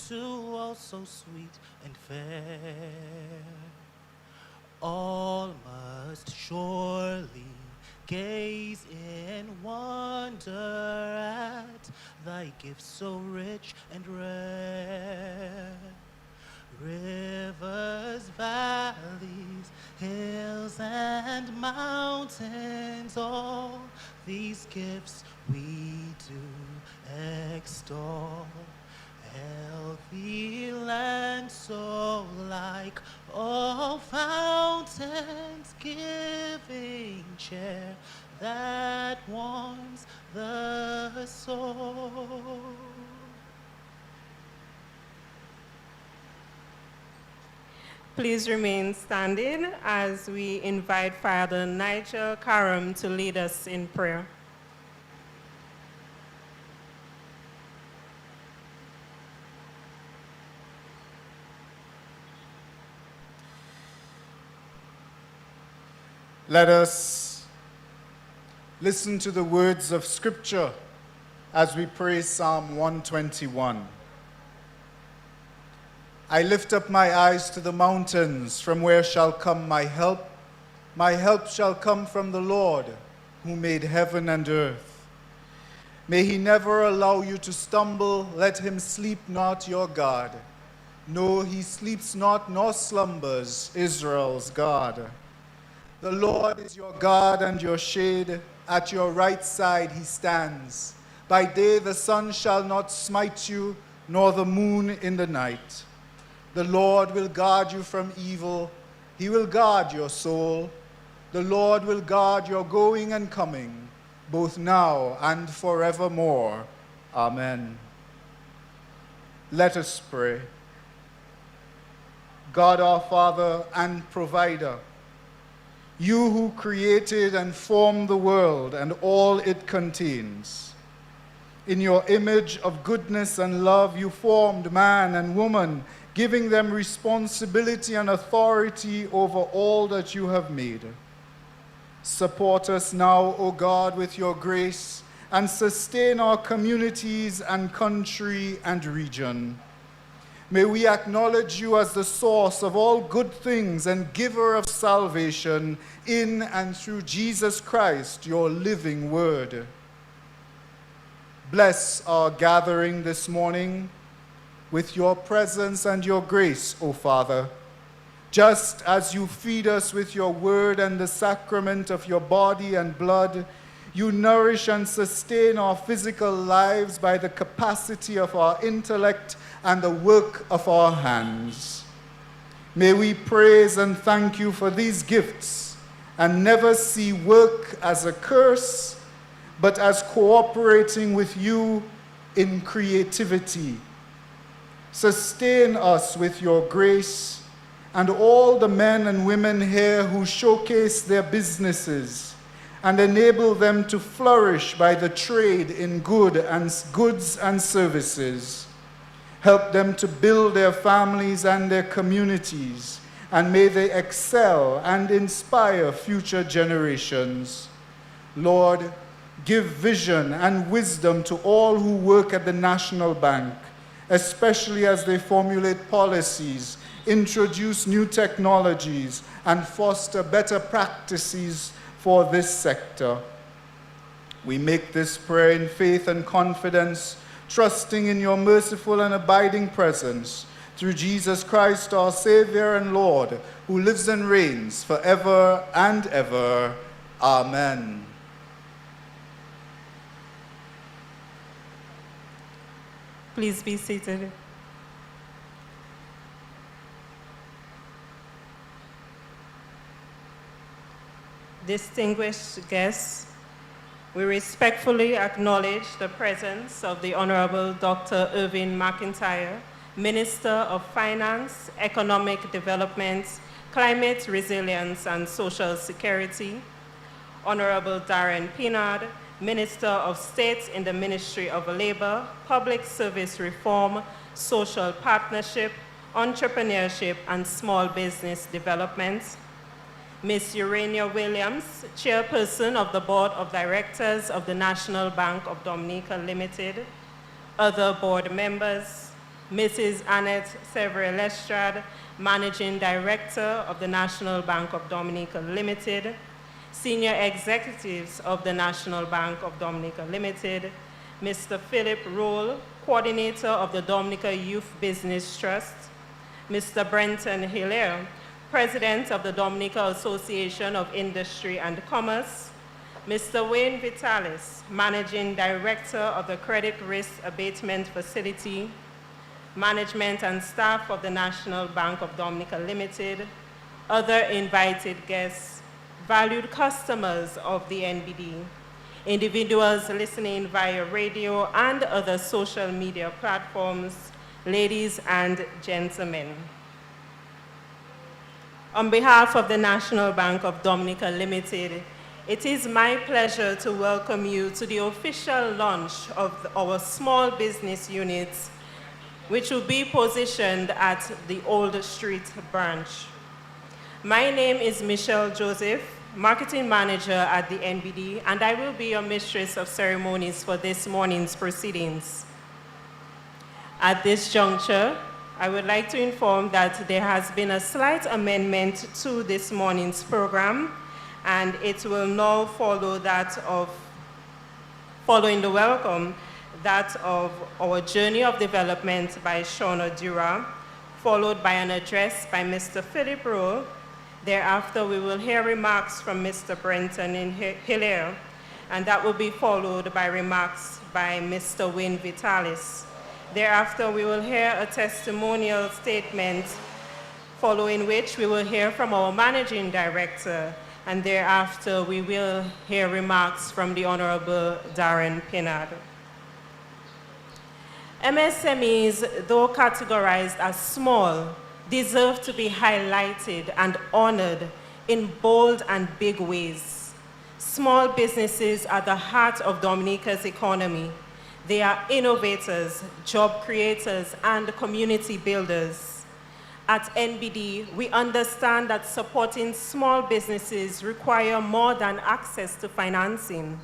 to all so sweet and fair. All must surely gaze in wonder at thy gift so rich and rare. Rivers, valleys, hills, and mountains, all these gifts we do extol. Healthy land so like all fountains, giving cheer that warms the soul. Please remain standing as we invite Father Nigel Karam to lead us in prayer. Let us listen to the words of Scripture as we pray Psalm 121. I lift up my eyes to the mountains, from where shall come my help? My help shall come from the Lord, who made heaven and earth. May he never allow you to stumble, let him sleep not your God. No, he sleeps not nor slumbers, Israel's God. The Lord is your God and your shade. At your right side he stands. By day the sun shall not smite you, nor the moon in the night. The Lord will guard you from evil. He will guard your soul. The Lord will guard your going and coming, both now and forevermore. Amen. Let us pray. God our Father and Provider, you who created and formed the world and all it contains. In your image of goodness and love, you formed man and woman, giving them responsibility and authority over all that you have made. Support us now, O God, with your grace, and sustain our communities and country and region. May we acknowledge you as the source of all good things and giver of salvation in and through Jesus Christ, your living word. Bless our gathering this morning with your presence and your grace, O Father. Just as you feed us with your word and the sacrament of your body and blood, you nourish and sustain our physical lives by the capacity of our intellect and the work of our hands. May we praise and thank you for these gifts and never see work as a curse, but as cooperating with you in creativity. Sustain us with your grace and all the men and women here who showcase their businesses and enable them to flourish by the trade in goods and services. Help them to build their families and their communities, and may they excel and inspire future generations. Lord, give vision and wisdom to all who work at the National Bank, especially as they formulate policies, introduce new technologies, and foster better practices for this sector. We make this prayer in faith and confidence, trusting in your merciful and abiding presence, through Jesus Christ, our Savior and Lord, who lives and reigns forever and ever. Amen. Please be seated. Distinguished guests, we respectfully acknowledge the presence of the Honorable Dr. Irving McIntyre, Minister of Finance, Economic Development, Climate Resilience and Social Security, Honorable Darren Pinard, Minister of State in the Ministry of Labor, Public Service Reform, Social Partnership, Entrepreneurship and Small Business Development, Ms. Urania Williams, Chairperson of the Board of Directors of the National Bank of Dominica Limited, other board members, Mrs. Annette Severin-Lestrade, Managing Director of the National Bank of Dominica Limited, Senior Executives of the National Bank of Dominica Limited, Mr. Philip Roll, Coordinator of the Dominica Youth Business Trust, Mr. Brenton Hilaire, President of the Dominica Association of Industry and Commerce, Mr. Wayne Vitalis, Managing Director of the Credit Risk Abatement Facility, management and staff of the National Bank of Dominica Limited, other invited guests, valued customers of the NBD, individuals listening via radio and other social media platforms, ladies and gentlemen. On behalf of the National Bank of Dominica Limited, it is my pleasure to welcome you to the official launch of our small business units, which will be positioned at the Old Street branch. My name is Michelle Joseph, Marketing Manager at the NBD, and I will be your mistress of ceremonies for this morning's proceedings. At this juncture, I would like to inform that there has been a slight amendment to this morning's program, and it will now follow that of, following the welcome, that of our Journey of Development by Shauna Dura, followed by an address by Mr. Philip Rowe. Thereafter, we will hear remarks from Mr. Brenton Hilaire, and that will be followed by remarks by Mr. Wayne Vitalis. Thereafter, we will hear a testimonial statement, following which we will hear from our Managing Director, and thereafter we will hear remarks from the Honorable Darren Pinard. MSMEs, though categorized as small, deserve to be highlighted and honored in bold and big ways. Small businesses are the heart of Dominica's economy. They are innovators, job creators, and community builders. At NBD, we understand that supporting small businesses requires more than access to financing.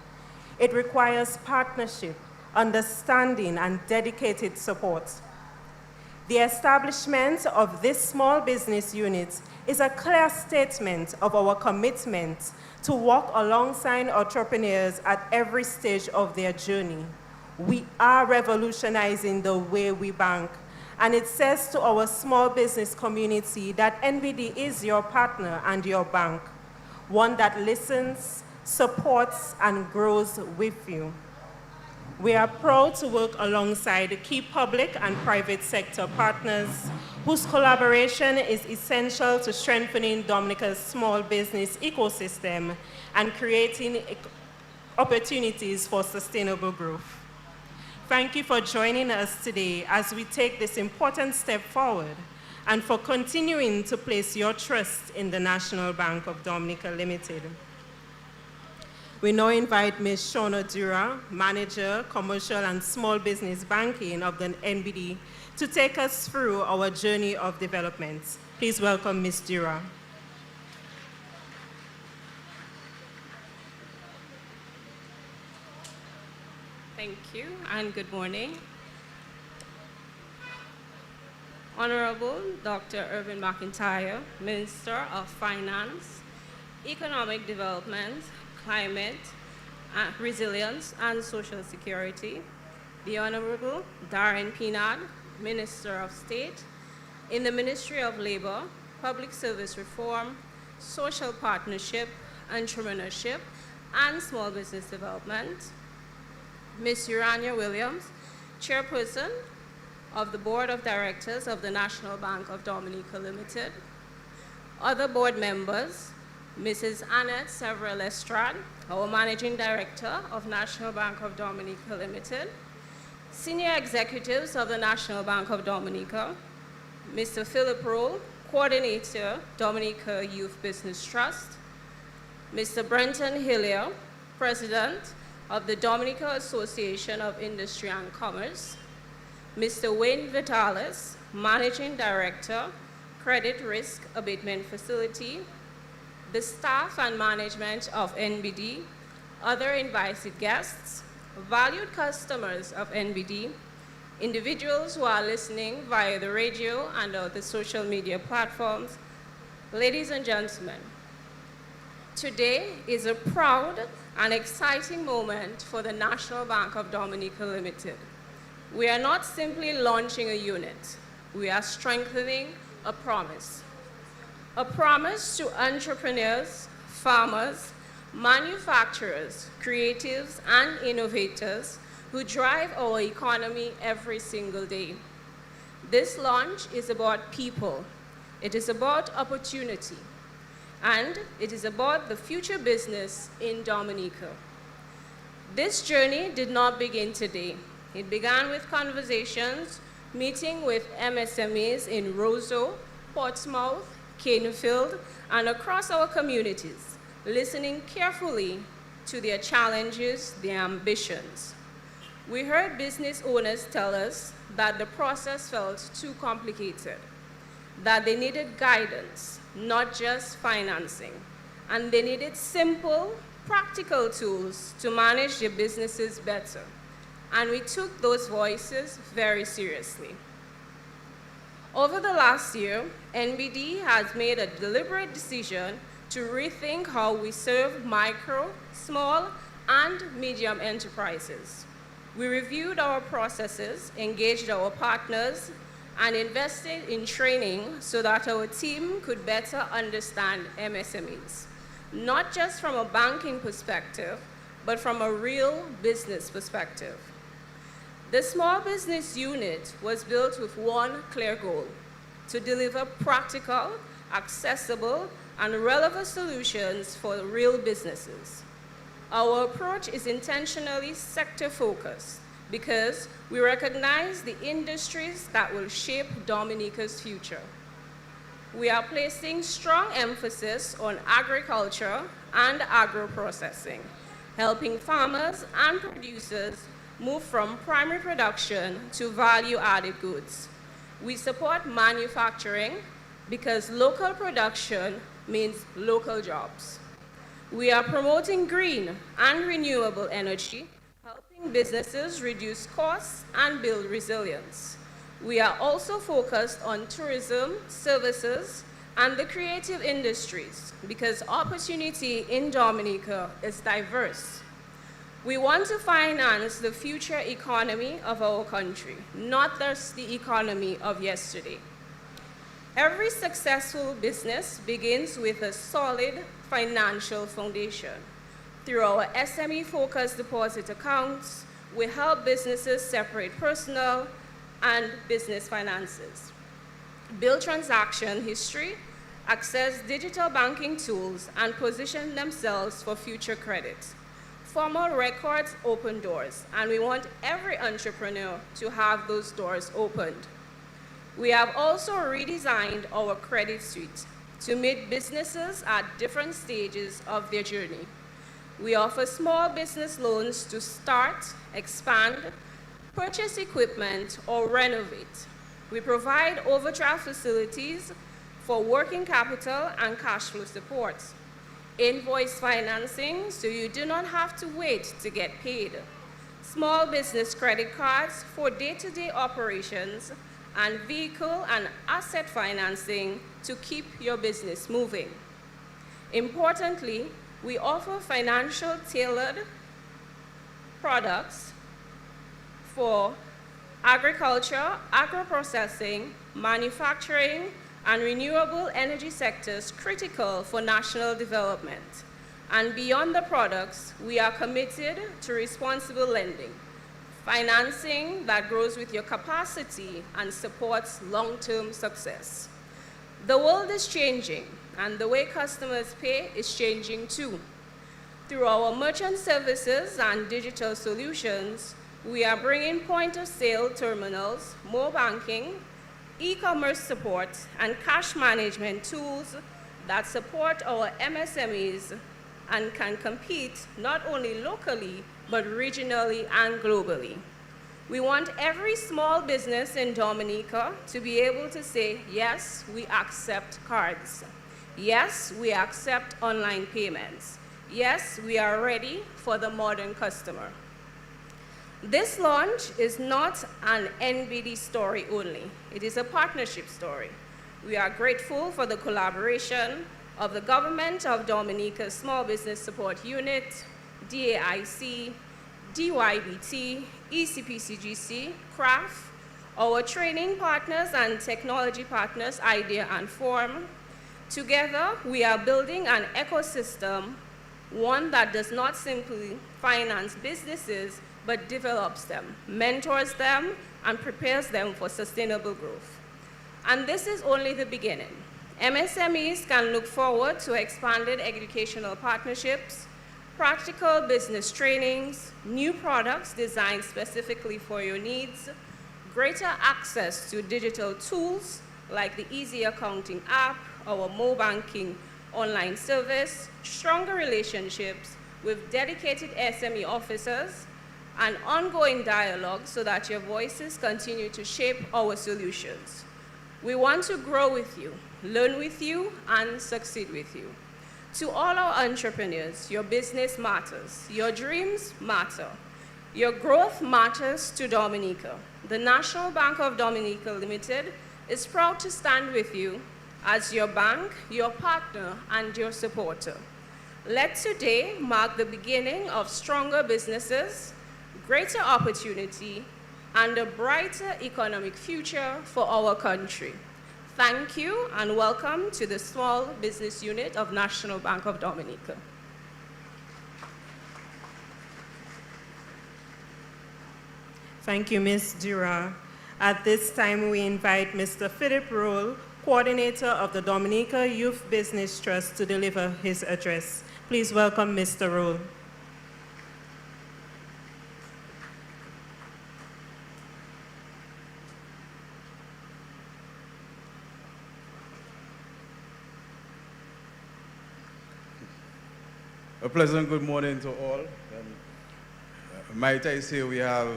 It requires partnership, understanding, and dedicated support. The establishment of this small business unit is a clear statement of our commitment to work alongside entrepreneurs at every stage of their journey. We are revolutionizing the way we bank, and it says to our small business community that NBD is your partner and your bank, one that listens, supports, and grows with you. We are proud to work alongside key public and private sector partners whose collaboration is essential to strengthening Dominica's small business ecosystem and creating opportunities for sustainable growth. Thank you for joining us today as we take this important step forward and for continuing to place your trust in the National Bank of Dominica Limited. We now invite Ms. Shauna Dura, Manager, Commercial and Small Business Banking of the NBD, to take us through our journey of development. Please welcome Ms. Dura. Thank you, and good morning. Honorable Dr. Irvin McIntyre, Minister of Finance, Economic Development, Climate, Resilience, and Social Security, the Honorable Darren Pinard, Minister of State, in the Ministry of Labor, Public Service Reform, Social Partnership, Entrepreneurship, and Small Business Development, Ms. Urania Williams, Chairperson of the Board of Directors of the National Bank of Dominica Limited, other board members, Mrs. Annette Severin-Lestrade, our Managing Director of National Bank of Dominica Limited, senior executives of the National Bank of Dominica, Mr. Philip Rowe, Coordinator, Dominica Youth Business Trust, Mr. Brenton Hilaire, President of the Dominica Association of Industry and Commerce, Mr. Wayne Vitalis, Managing Director, Credit Risk Abatement Facility, the staff and management of NBD, other invited guests, valued customers of NBD, individuals who are listening via the radio and the social media platforms, ladies and gentlemen, today is a proud and exciting moment for the National Bank of Dominica Limited. We are not simply launching a unit, we are strengthening a promise. A promise to entrepreneurs, farmers, manufacturers, creatives, and innovators who drive our economy every single day. This launch is about people. It is about opportunity. And it is about the future business in Dominica. This journey did not begin today. It began with conversations, meeting with MSMEs in Roseau, Portsmouth, Canefield, and across our communities, listening carefully to their challenges, their ambitions. We heard business owners tell us that the process felt too complicated, that they needed guidance, not just financing, and they needed simple, practical tools to manage their businesses better. And we took those voices very seriously. Over the last year, NBD has made a deliberate decision to rethink how we serve micro, small, and medium enterprises. We reviewed our processes, engaged our partners, and invested in training so that our team could better understand MSMEs, not just from a banking perspective, but from a real business perspective. The small business unit was built with one clear goal: to deliver practical, accessible, and relevant solutions for real businesses. Our approach is intentionally sector-focused because we recognize the industries that will shape Dominica's future. We are placing strong emphasis on agriculture and agro-processing, helping farmers and producers move from primary production to value-added goods. We support manufacturing because local production means local jobs. We are promoting green and renewable energy, helping businesses reduce costs and build resilience. We are also focused on tourism, services, and the creative industries because opportunity in Dominica is diverse. We want to finance the future economy of our country, not just the economy of yesterday. Every successful business begins with a solid financial foundation. Through our SME-focused deposit accounts, we help businesses separate personal and business finances, build transaction history, access digital banking tools, and position themselves for future credit. Formal records open doors, and we want every entrepreneur to have those doors opened. We have also redesigned our credit suite to meet businesses at different stages of their journey. We offer small business loans to start, expand, purchase equipment, or renovate. We provide overdraft facilities for working capital and cash flow support. Invoice financing, so you do not have to wait to get paid. Small business credit cards for day-to-day operations, and vehicle and asset financing to keep your business moving. Importantly, we offer financial tailored products for agriculture, agro-processing, manufacturing, and renewable energy sectors critical for national development. And beyond the products, we are committed to responsible lending, financing that grows with your capacity and supports long-term success. The world is changing, and the way customers pay is changing too. Through our merchant services and digital solutions, we are bringing point-of-sale terminals, more banking, e-commerce support, and cash management tools that support our MSMEs and can compete not only locally, but regionally and globally. We want every small business in Dominica to be able to say, yes, we accept cards. Yes, we accept online payments. Yes, we are ready for the modern customer. This launch is not an NBD story only. It is a partnership story. We are grateful for the collaboration of the Government of Dominica's Small Business Support Unit, DAIC, DYBT, ECPCGC, CRAF, our training partners and technology partners, IDEA and Form. Together, we are building an ecosystem, one that does not simply finance businesses, but develops them, mentors them, and prepares them for sustainable growth. And this is only the beginning. MSMEs can look forward to expanded educational partnerships, practical business trainings, new products designed specifically for your needs, greater access to digital tools like the Easy Accounting app, our mobile banking online service, stronger relationships with dedicated SME officers, and ongoing dialogue so that your voices continue to shape our solutions. We want to grow with you, learn with you, and succeed with you. To all our entrepreneurs, your business matters, your dreams matter. Your growth matters to Dominica. The National Bank of Dominica Limited is proud to stand with you as your bank, your partner, and your supporter. Let today mark the beginning of stronger businesses, greater opportunity, and a brighter economic future for our country. Thank you, and welcome to the Small Business Unit of National Bank of Dominica. Thank you, Ms. Dura. At this time, we invite Mr. Philip Roll, Coordinator of the Dominica Youth Business Trust, to deliver his address. Please welcome Mr. Roll. A pleasant good morning to all. Might I say we have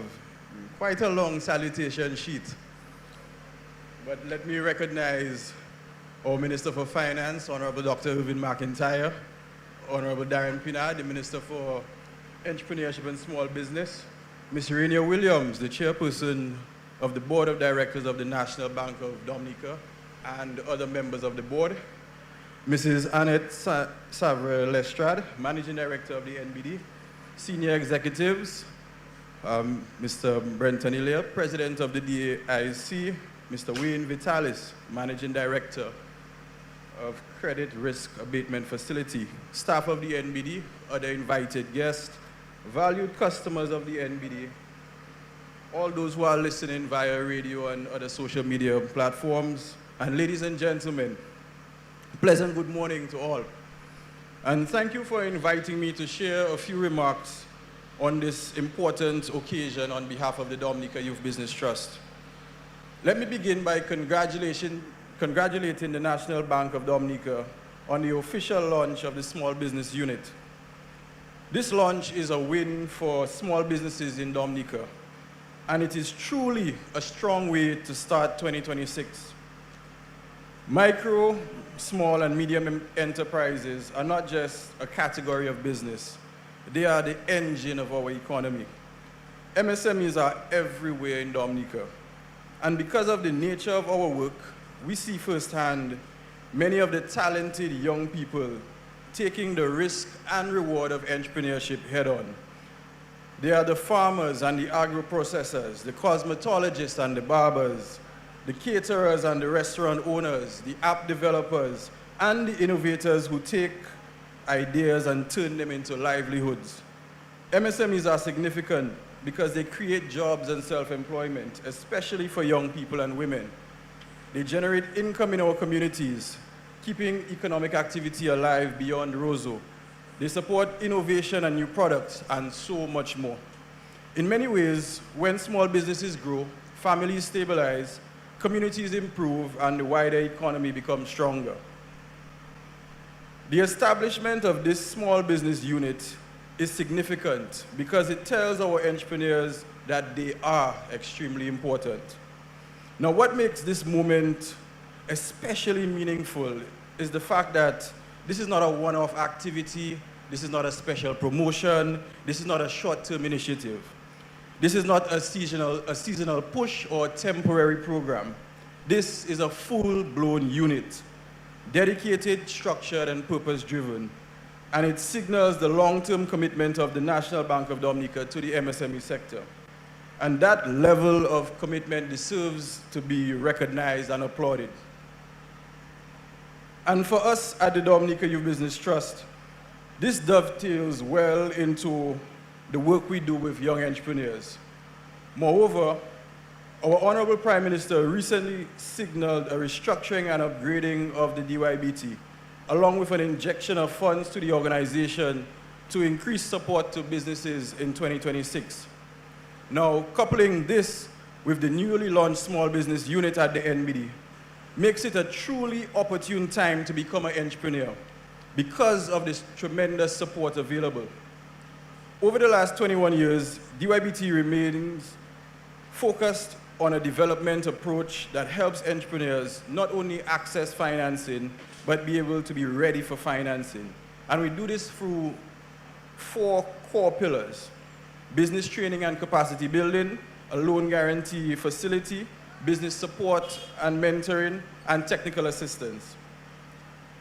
quite a long salutation sheet, but let me recognize our Minister for Finance, Honorable Dr. Irvin McIntyre, Honorable Darren Pinard, the Minister for Entrepreneurship and Small Business, Ms. Rainier Williams, the Chairperson of the Board of Directors of the National Bank of Dominica, and other members of the board, Mrs. Annette Savre-Lestrade, Managing Director of the NBD, senior executives, Mr. Brenton Ilya, President of the DAIC, Mr. Wayne Vitalis, Managing Director of Credit Risk Abatement Facility, staff of the NBD, other invited guests, valued customers of the NBD, all those who are listening via radio and other social media platforms, and ladies and gentlemen, pleasant good morning to all. And thank you for inviting me to share a few remarks on this important occasion on behalf of the Dominica Youth Business Trust. Let me begin by congratulating the National Bank of Dominica on the official launch of the Small Business Unit. This launch is a win for small businesses in Dominica, and it is truly a strong way to start 2026. Micro, small, and medium enterprises are not just a category of business. They are the engine of our economy. MSMEs are everywhere in Dominica. And because of the nature of our work, we see firsthand many of the talented young people taking the risk and reward of entrepreneurship head-on. They are the farmers and the agro-processors, the cosmetologists and the barbers, the caterers and the restaurant owners, the app developers, and the innovators who take ideas and turn them into livelihoods. MSMEs are significant because they create jobs and self-employment, especially for young people and women. They generate income in our communities, keeping economic activity alive beyond Roseau. They support innovation and new products, and so much more. In many ways, when small businesses grow, families stabilize, communities improve, and the wider economy becomes stronger. The establishment of this small business unit is significant because it tells our entrepreneurs that they are extremely important. Now, what makes this moment especially meaningful is the fact that this is not a one-off activity, this is not a special promotion, this is not a short-term initiative. This is not a seasonal push or a temporary program. This is a full-blown unit, dedicated, structured, and purpose-driven. And it signals the long-term commitment of the National Bank of Dominica to the MSME sector. And that level of commitment deserves to be recognized and applauded. And for us at the Dominica Youth Business Trust, this dovetails well into the work we do with young entrepreneurs. Moreover, our Honorable Prime Minister recently signaled a restructuring and upgrading of the DYBT, along with an injection of funds to the organization to increase support to businesses in 2026. Now, coupling this with the newly launched small business unit at the NBD makes it a truly opportune time to become an entrepreneur because of this tremendous support available. Over the last 21 years, DYBT remains focused on a development approach that helps entrepreneurs not only access financing, but be able to be ready for financing. And we do this through 4 core pillars: business training and capacity building, a loan guarantee facility, business support and mentoring, and technical assistance.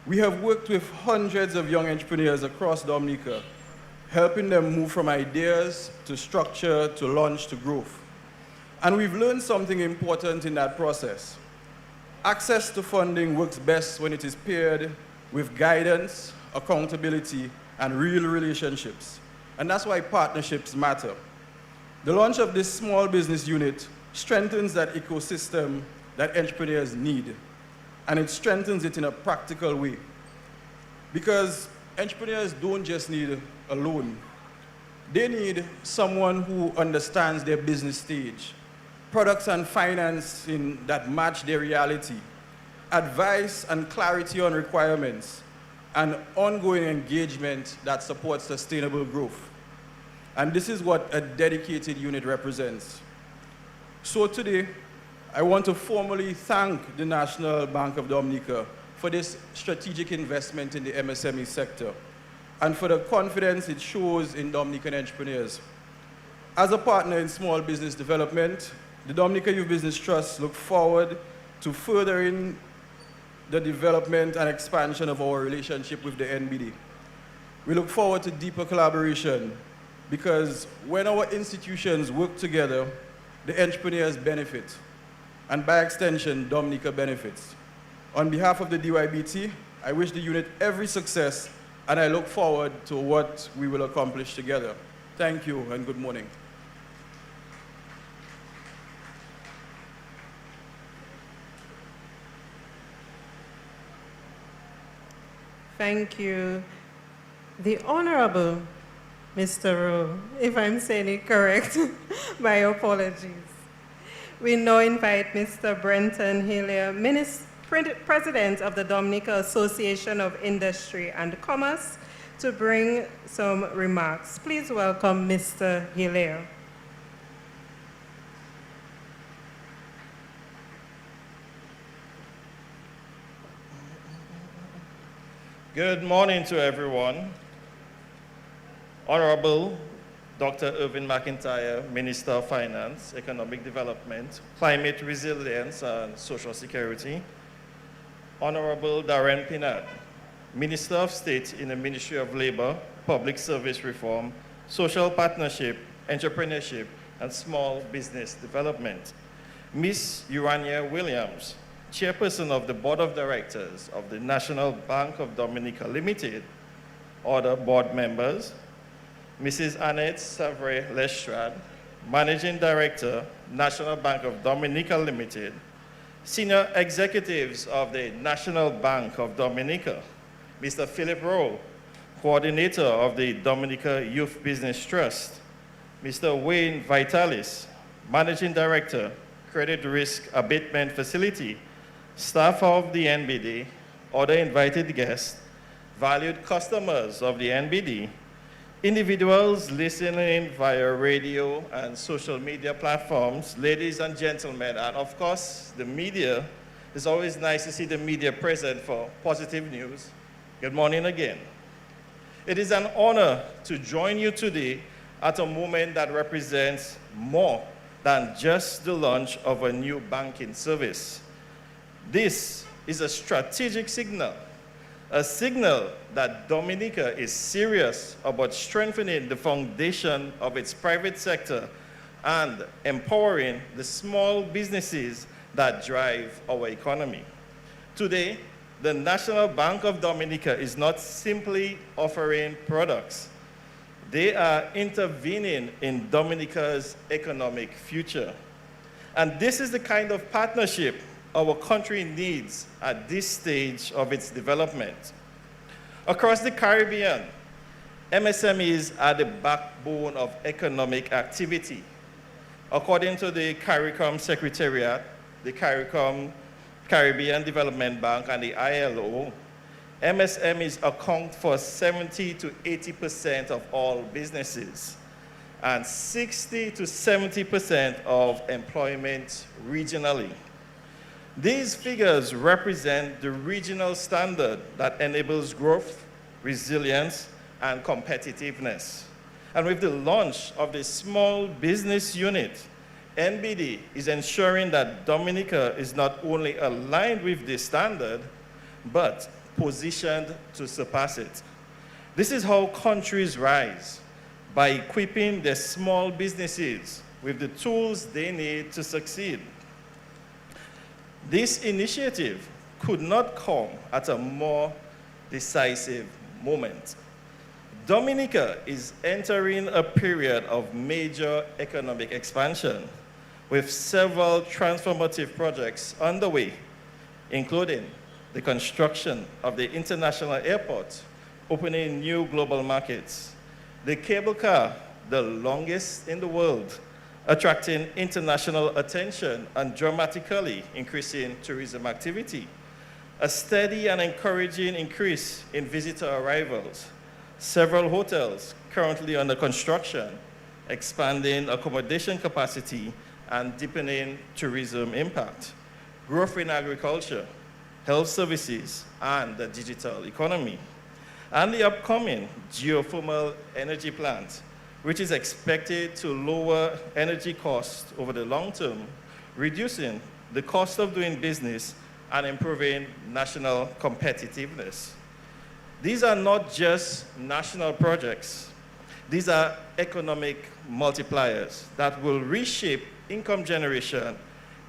We have worked with hundreds of young entrepreneurs across Dominica, helping them move from ideas to structure to launch to growth. And we've learned something important in that process. Access to funding works best when it is paired with guidance, accountability, and real relationships. And that's why partnerships matter. The launch of this small business unit strengthens that ecosystem that entrepreneurs need. And it strengthens it in a practical way. Because entrepreneurs don't just need a loan. They need someone who understands their business stage, products and financing that match their reality, advice and clarity on requirements, and ongoing engagement that supports sustainable growth. And this is what a dedicated unit represents. So today, I want to formally thank the National Bank of Dominica for this strategic investment in the MSME sector and for the confidence it shows in Dominican entrepreneurs. As a partner in small business development, the Dominica Youth Business Trust look forward to furthering the development and expansion of our relationship with the NBD. We look forward to deeper collaboration because when our institutions work together, the entrepreneurs benefit, and by extension, Dominica benefits. On behalf of the DYBT, I wish the unit every success, and I look forward to what we will accomplish together. Thank you, and good morning. Thank you. The Honorable Mr. Rowe, if I'm saying it correct, my apologies. We now invite Mr. Brenton Hillier, President of the Dominica Association of Industry and Commerce, to bring some remarks. Please welcome Mr. Hillier. Good morning to everyone. Honorable Dr. Irvin McIntyre, Minister of Finance, Economic Development, Climate Resilience, and Social Security. Honorable Darren Pinat, Minister of State in the Ministry of Labor, Public Service Reform, Social Partnership, Entrepreneurship, and Small Business Development. Ms. Urania Williams, Chairperson of the Board of Directors of the National Bank of Dominica Limited. Other board members, Mrs. Annette Savre-Lestrade, Managing Director, National Bank of Dominica Limited. Senior executives of the National Bank of Dominica, Mr. Philip Rowe, Coordinator of the Dominica Youth Business Trust, Mr. Wayne Vitalis, Managing Director, Credit Risk Abatement Facility, staff of the NBD, other invited guests, valued customers of the NBD, individuals listening via radio and social media platforms, ladies and gentlemen, and of course, the media. It's always nice to see the media present for positive news. Good morning again. It is an honor to join you today at a moment that represents more than just the launch of a new banking service. This is a strategic signal, a signal that Dominica is serious about strengthening the foundation of its private sector and empowering the small businesses that drive our economy. Today, the National Bank of Dominica is not simply offering products. They are intervening in Dominica's economic future. And this is the kind of partnership our country needs at this stage of its development. Across the Caribbean, MSMEs are the backbone of economic activity. According to the CARICOM Secretariat, the CARICOM Caribbean Development Bank, and the ILO, MSMEs account for 70 to 80% of all businesses and 60 to 70% of employment regionally. These figures represent the regional standard that enables growth, resilience, and competitiveness. And with the launch of the Small Business Unit, NBD is ensuring that Dominica is not only aligned with this standard, but positioned to surpass it. This is how countries rise, by equipping their small businesses with the tools they need to succeed. This initiative could not come at a more decisive moment. Dominica is entering a period of major economic expansion, with several transformative projects underway, including the construction of the international airport, opening new global markets, the cable car, the longest in the world, attracting international attention and dramatically increasing tourism activity, a steady and encouraging increase in visitor arrivals, several hotels currently under construction, expanding accommodation capacity and deepening tourism impact, growth in agriculture, health services, and the digital economy, and the upcoming geothermal energy plant, which is expected to lower energy costs over the long term, reducing the cost of doing business and improving national competitiveness. These are not just national projects. These are economic multipliers that will reshape income generation,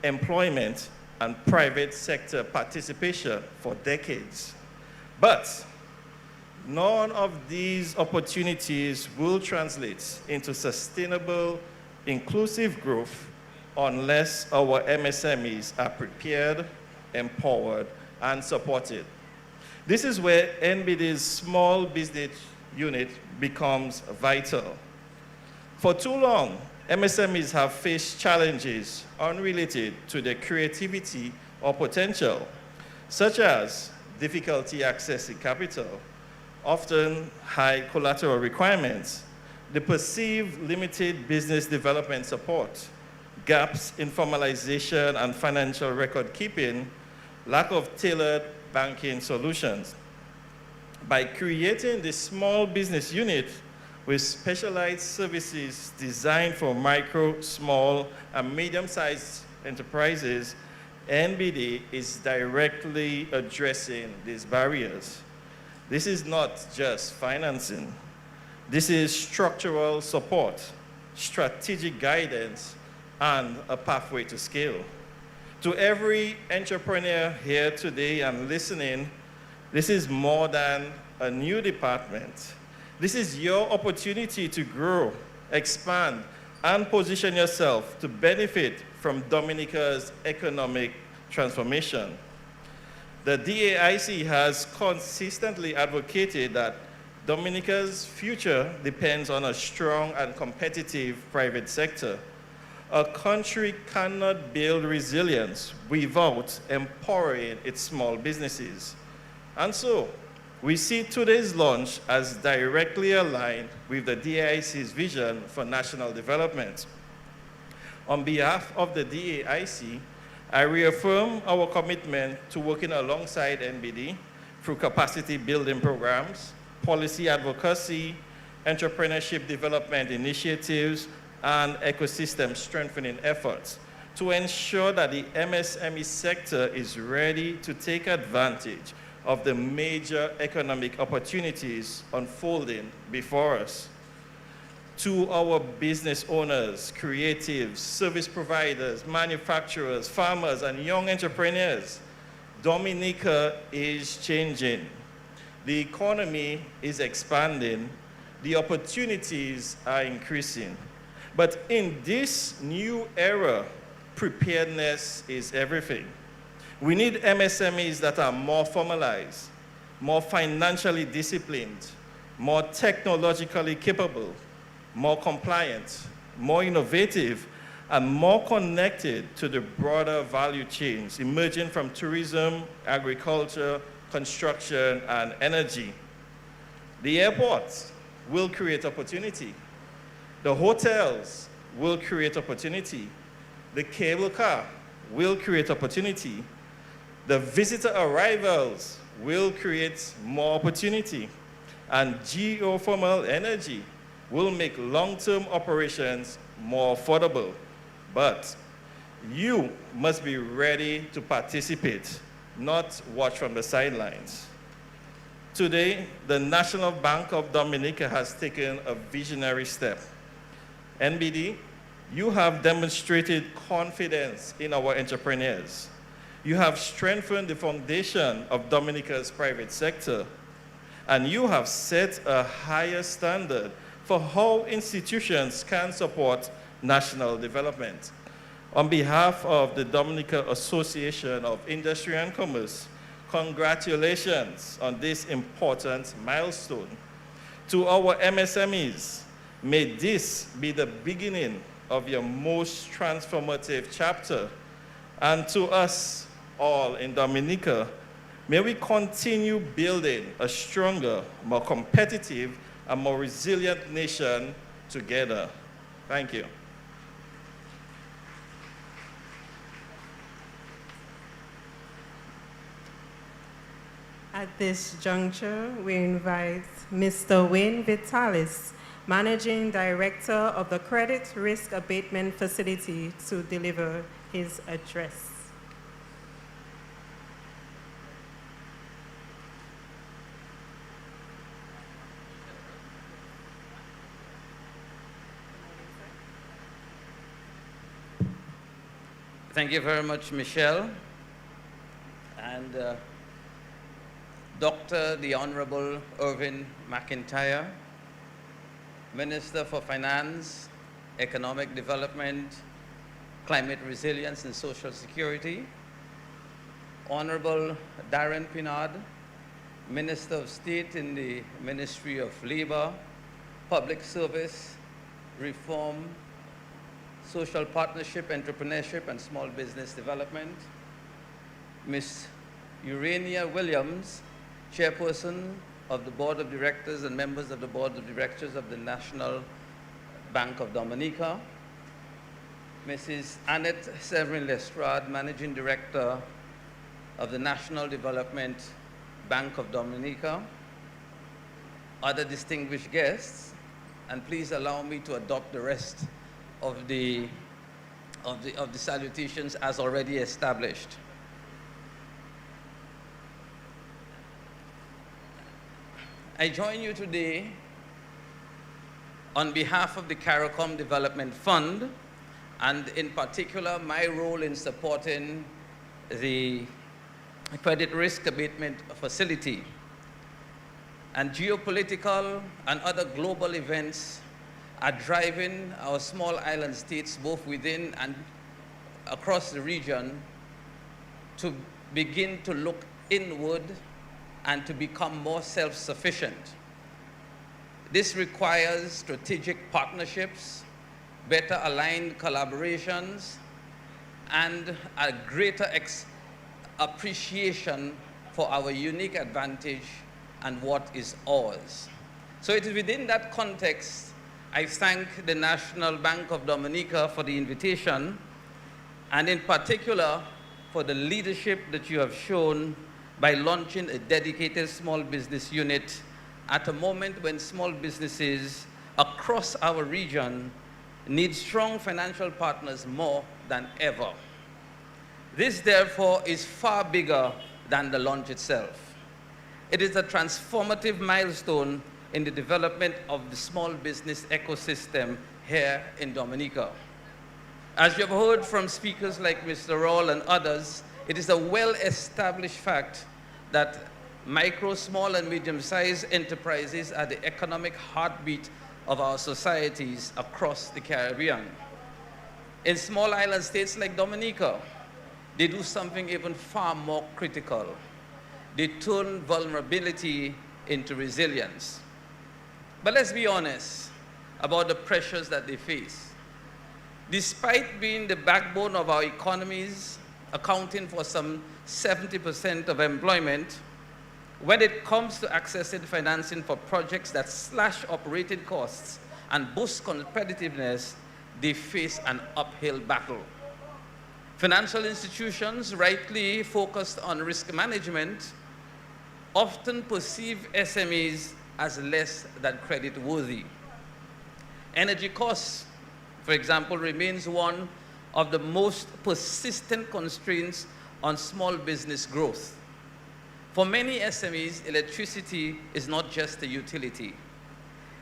employment, and private sector participation for decades. But none of these opportunities will translate into sustainable, inclusive growth unless our MSMEs are prepared, empowered, and supported. This is where NBD's Small Business Unit becomes vital. For too long, MSMEs have faced challenges unrelated to their creativity or potential, such as difficulty accessing capital, often high collateral requirements, the perceived limited business development support, gaps in formalization and financial record keeping, lack of tailored banking solutions. By creating the Small Business Unit with specialized services designed for micro, small, and medium-sized enterprises, NBD is directly addressing these barriers. This is not just financing. This is structural support, strategic guidance, and a pathway to scale. To every entrepreneur here today and listening, this is more than a new department. This is your opportunity to grow, expand, and position yourself to benefit from Dominica's economic transformation. The DAIC has consistently advocated that Dominica's future depends on a strong and competitive private sector. A country cannot build resilience without empowering its small businesses. And so, we see today's launch as directly aligned with the DAIC's vision for national development. On behalf of the DAIC, I reaffirm our commitment to working alongside NBD through capacity building programs, policy advocacy, entrepreneurship development initiatives, and ecosystem strengthening efforts to ensure that the MSME sector is ready to take advantage of the major economic opportunities unfolding before us. To our business owners, creatives, service providers, manufacturers, farmers, and young entrepreneurs, Dominica is changing. The economy is expanding. The opportunities are increasing. But in this new era, preparedness is everything. We need MSMEs that are more formalized, more financially disciplined, more technologically capable, more compliant, more innovative, and more connected to the broader value chains emerging from tourism, agriculture, construction, and energy. The airports will create opportunity. The hotels will create opportunity. The cable car will create opportunity. The visitor arrivals will create more opportunity. And geothermal energy will make long-term operations more affordable. But you must be ready to participate, not watch from the sidelines. Today, the National Bank of Dominica has taken a visionary step. NBD, you have demonstrated confidence in our entrepreneurs. You have strengthened the foundation of Dominica's private sector, and you have set a higher standard for how institutions can support national development. On behalf of the Dominica Association of Industry and Commerce, congratulations on this important milestone. To our MSMEs, may this be the beginning of your most transformative chapter. And to us all in Dominica, may we continue building a stronger, more competitive, and more resilient nation together. Thank you. At this juncture, we invite Mr. Wayne Vitalis, Managing Director of the Credit Risk Abatement Facility, to deliver his address. Thank you very much, Michelle. And Dr. the Honorable Irvin McIntyre, Minister for Finance, Economic Development, Climate Resilience and Social Security, Honorable Darren Pinard, Minister of State in the Ministry of Labor, Public Service, Reform, Social Partnership, Entrepreneurship, and Small Business Development, Ms. Urania Williams, Chairperson of the Board of Directors and members of the Board of Directors of the National Bank of Dominica, Mrs. Annette Severin Lestrade, Managing Director of the National Development Bank of Dominica, other distinguished guests, and please allow me to adopt the rest of the salutations as already established. I join you today on behalf of the CARICOM Development Fund, and in particular, my role in supporting the Credit Risk Abatement Facility. And geopolitical and other global events are driving our small island states, both within and across the region, to begin to look inward and to become more self-sufficient. This requires strategic partnerships, better aligned collaborations, and a greater appreciation for our unique advantage and what is ours. So it is within that context I thank the National Bank of Dominica for the invitation, and in particular for the leadership that you have shown by launching a dedicated small business unit at a moment when small businesses across our region needs strong financial partners more than ever. This, therefore, is far bigger than the launch itself. It is a transformative milestone in the development of the small business ecosystem here in Dominica. As you have heard from speakers like Mr. Rawl and others, it is a well-established fact that micro, small, and medium-sized enterprises are the economic heartbeat of our societies across the Caribbean. In small island states like Dominica, they do something even far more critical. They turn vulnerability into resilience. But let's be honest about the pressures that they face. Despite being the backbone of our economies, accounting for some 70% of employment, when it comes to accessing financing for projects that slash operating costs and boost competitiveness, they face an uphill battle. Financial institutions, rightly focused on risk management, often perceive SMEs as less than credit-worthy. Energy costs, for example, remains one of the most persistent constraints on small business growth. For many SMEs, electricity is not just a utility.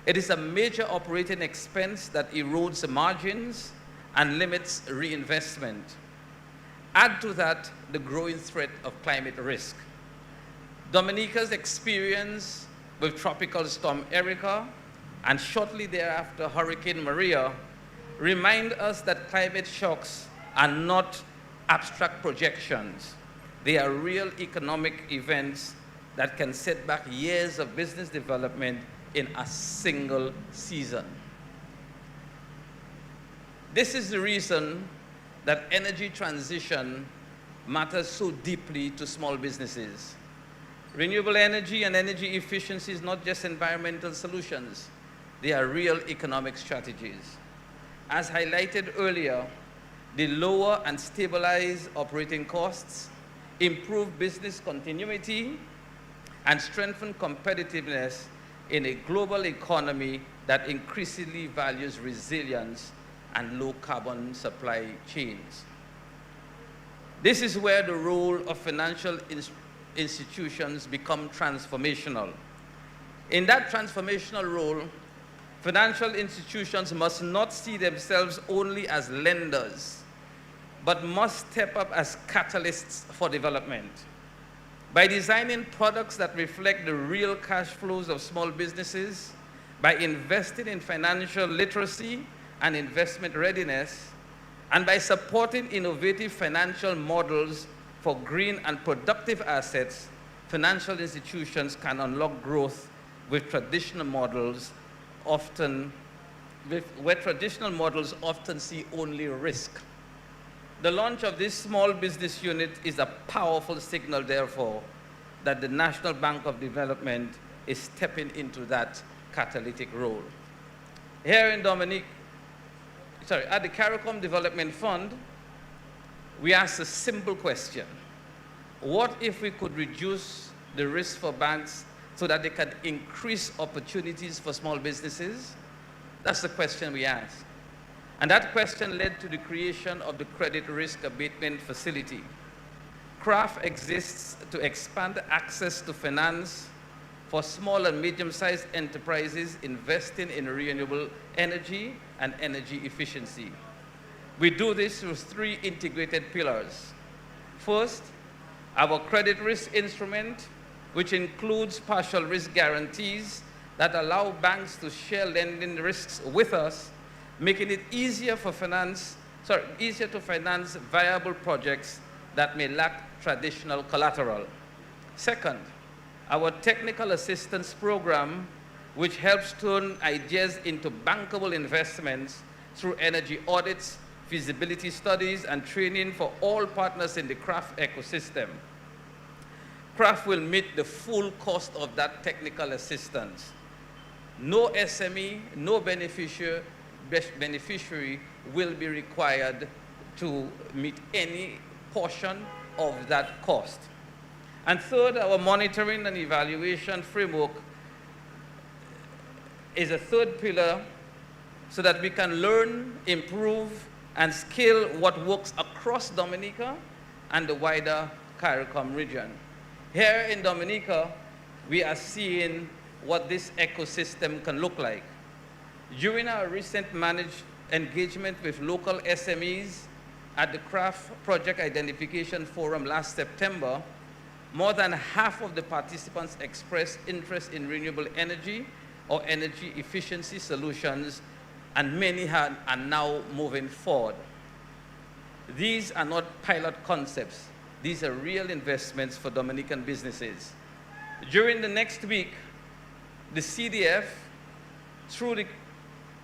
It is a major operating expense that erodes margins and limits reinvestment. Add to that the growing threat of climate risk. Dominica's experience with Tropical Storm Erica and shortly thereafter Hurricane Maria remind us that climate shocks are not abstract projections. They are real economic events that can set back years of business development in a single season. This is the reason that energy transition matters so deeply to small businesses. Renewable energy and energy efficiency is not just environmental solutions. They are real economic strategies. As highlighted earlier, they lower and stabilize operating costs, improve business continuity, and strengthen competitiveness in a global economy that increasingly values resilience and low-carbon supply chains. This is where the role of financial institutions become transformational. In that transformational role, financial institutions must not see themselves only as lenders, but must step up as catalysts for development. By designing products that reflect the real cash flows of small businesses, by investing in financial literacy and investment readiness, and by supporting innovative financial models for green and productive assets, financial institutions can unlock growth where traditional models often see only risk. The launch of this small business unit is a powerful signal, therefore, that the National Bank of Development is stepping into that catalytic role. Here in at the CARICOM Development Fund, we ask a simple question. What if we could reduce the risk for banks so that they can increase opportunities for small businesses? That's the question we asked. And that question led to the creation of the Credit Risk Abatement Facility. CRAF exists to expand access to finance for small and medium-sized enterprises investing in renewable energy and energy efficiency. We do this through three integrated pillars. First, our credit risk instrument, which includes partial risk guarantees that allow banks to share lending risks with us, making it easier to finance viable projects that may lack traditional collateral. Second, our technical assistance program, which helps turn ideas into bankable investments through energy audits, feasibility studies, and training for all partners in the CRAF ecosystem. CRAF will meet the full cost of that technical assistance. No SME, no beneficiary will be required to meet any portion of that cost. And third, our monitoring and evaluation framework is a third pillar so that we can learn, improve, and scale what works across Dominica and the wider CARICOM region. Here in Dominica, we are seeing what this ecosystem can look like. During our recent managed engagement with local SMEs at the Craft Project Identification Forum last September, more than half of the participants expressed interest in renewable energy or energy efficiency solutions, and many are now moving forward. These are not pilot concepts. These are real investments for Dominican businesses. During the next week, the CDF, through the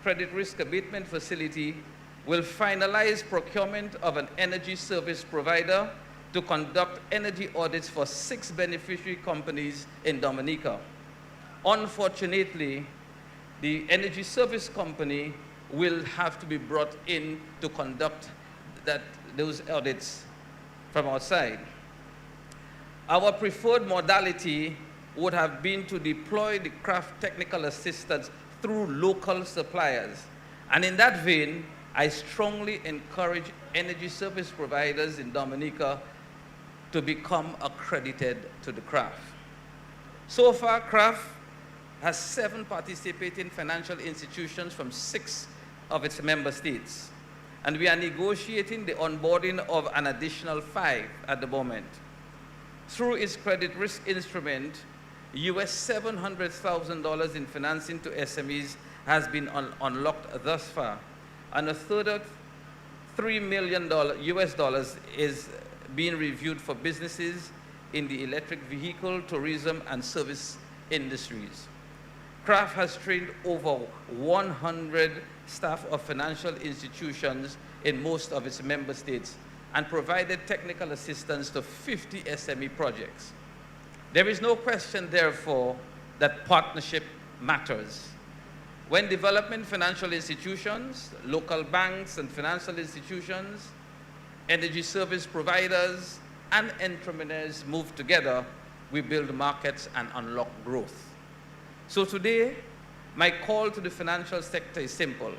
Credit Risk Abatement Facility, will finalize procurement of an energy service provider to conduct energy audits for 6 beneficiary companies in Dominica. Unfortunately, the energy service company will have to be brought in to conduct those audits from outside. Our preferred modality would have been to deploy the craft technical assistance through local suppliers. And in that vein, I strongly encourage energy service providers in Dominica to become accredited to the craft. So far, craft has 7 participating financial institutions from 6 of its member states. And we are negotiating the onboarding of an additional 5 at the moment. Through its credit risk instrument, US $700,000 in financing to SMEs has been unlocked thus far, and a further $3 million US dollars is being reviewed for businesses in the electric vehicle, tourism, and service industries. CRAF has trained over 100 staff of financial institutions in most of its member states and provided technical assistance to 50 SME projects. There is no question, therefore, that partnership matters. When development financial institutions, local banks and financial institutions, energy service providers, and entrepreneurs move together, we build markets and unlock growth. So today, my call to the financial sector is simple.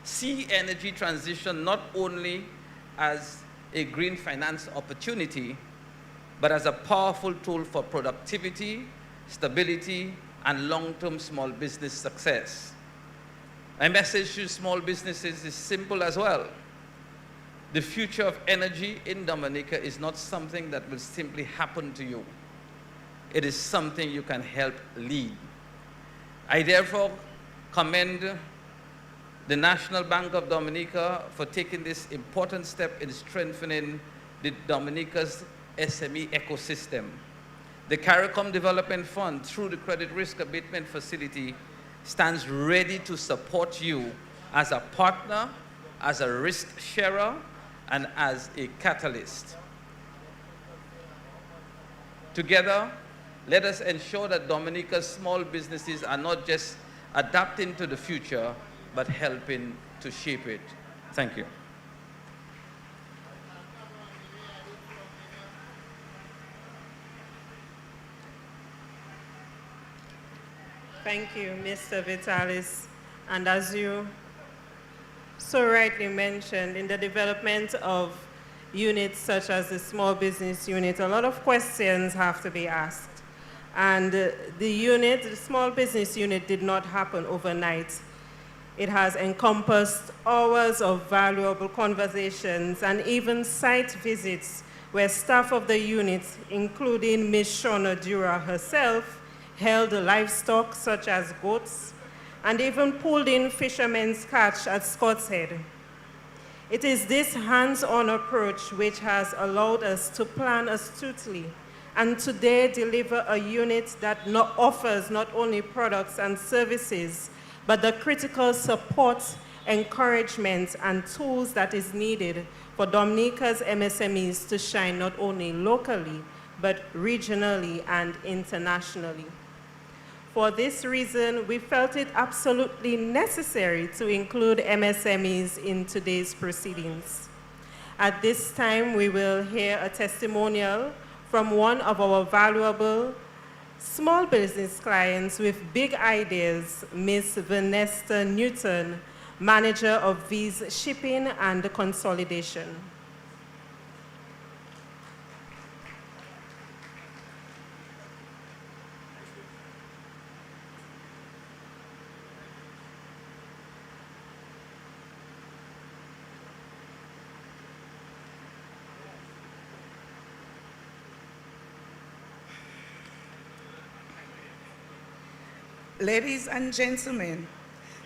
See energy transition not only as a green finance opportunity, but as a powerful tool for productivity, stability, and long-term small business success. My message to small businesses is simple as well. The future of energy in Dominica is not something that will simply happen to you. It is something you can help lead. I therefore commend the National Bank of Dominica for taking this important step in strengthening the Dominica's SME ecosystem. The CARICOM Development Fund, through the Credit Risk Abatement Facility, stands ready to support you as a partner, as a risk sharer, and as a catalyst. Together, let us ensure that Dominica's small businesses are not just adapting to the future, but helping to shape it. Thank you. Thank you, Mr. Vitalis. And as you so rightly mentioned, in the development of units such as the small business unit, a lot of questions have to be asked. And the small business unit did not happen overnight. It has encompassed hours of valuable conversations and even site visits where staff of the unit, including Ms. Shona Dura herself, held livestock such as goats, and even pulled in fishermen's catch at Scott's Head. It is this hands-on approach which has allowed us to plan astutely and today deliver a unit that offers not only products and services, but the critical support, encouragement, and tools that is needed for Dominica's MSMEs to shine not only locally, but regionally and internationally. For this reason, we felt it absolutely necessary to include MSMEs in today's proceedings. At this time, we will hear a testimonial from one of our valuable Small business clients with big ideas, Ms. Vanessa Newton, Manager of V's Shipping and Consolidation. Ladies and gentlemen,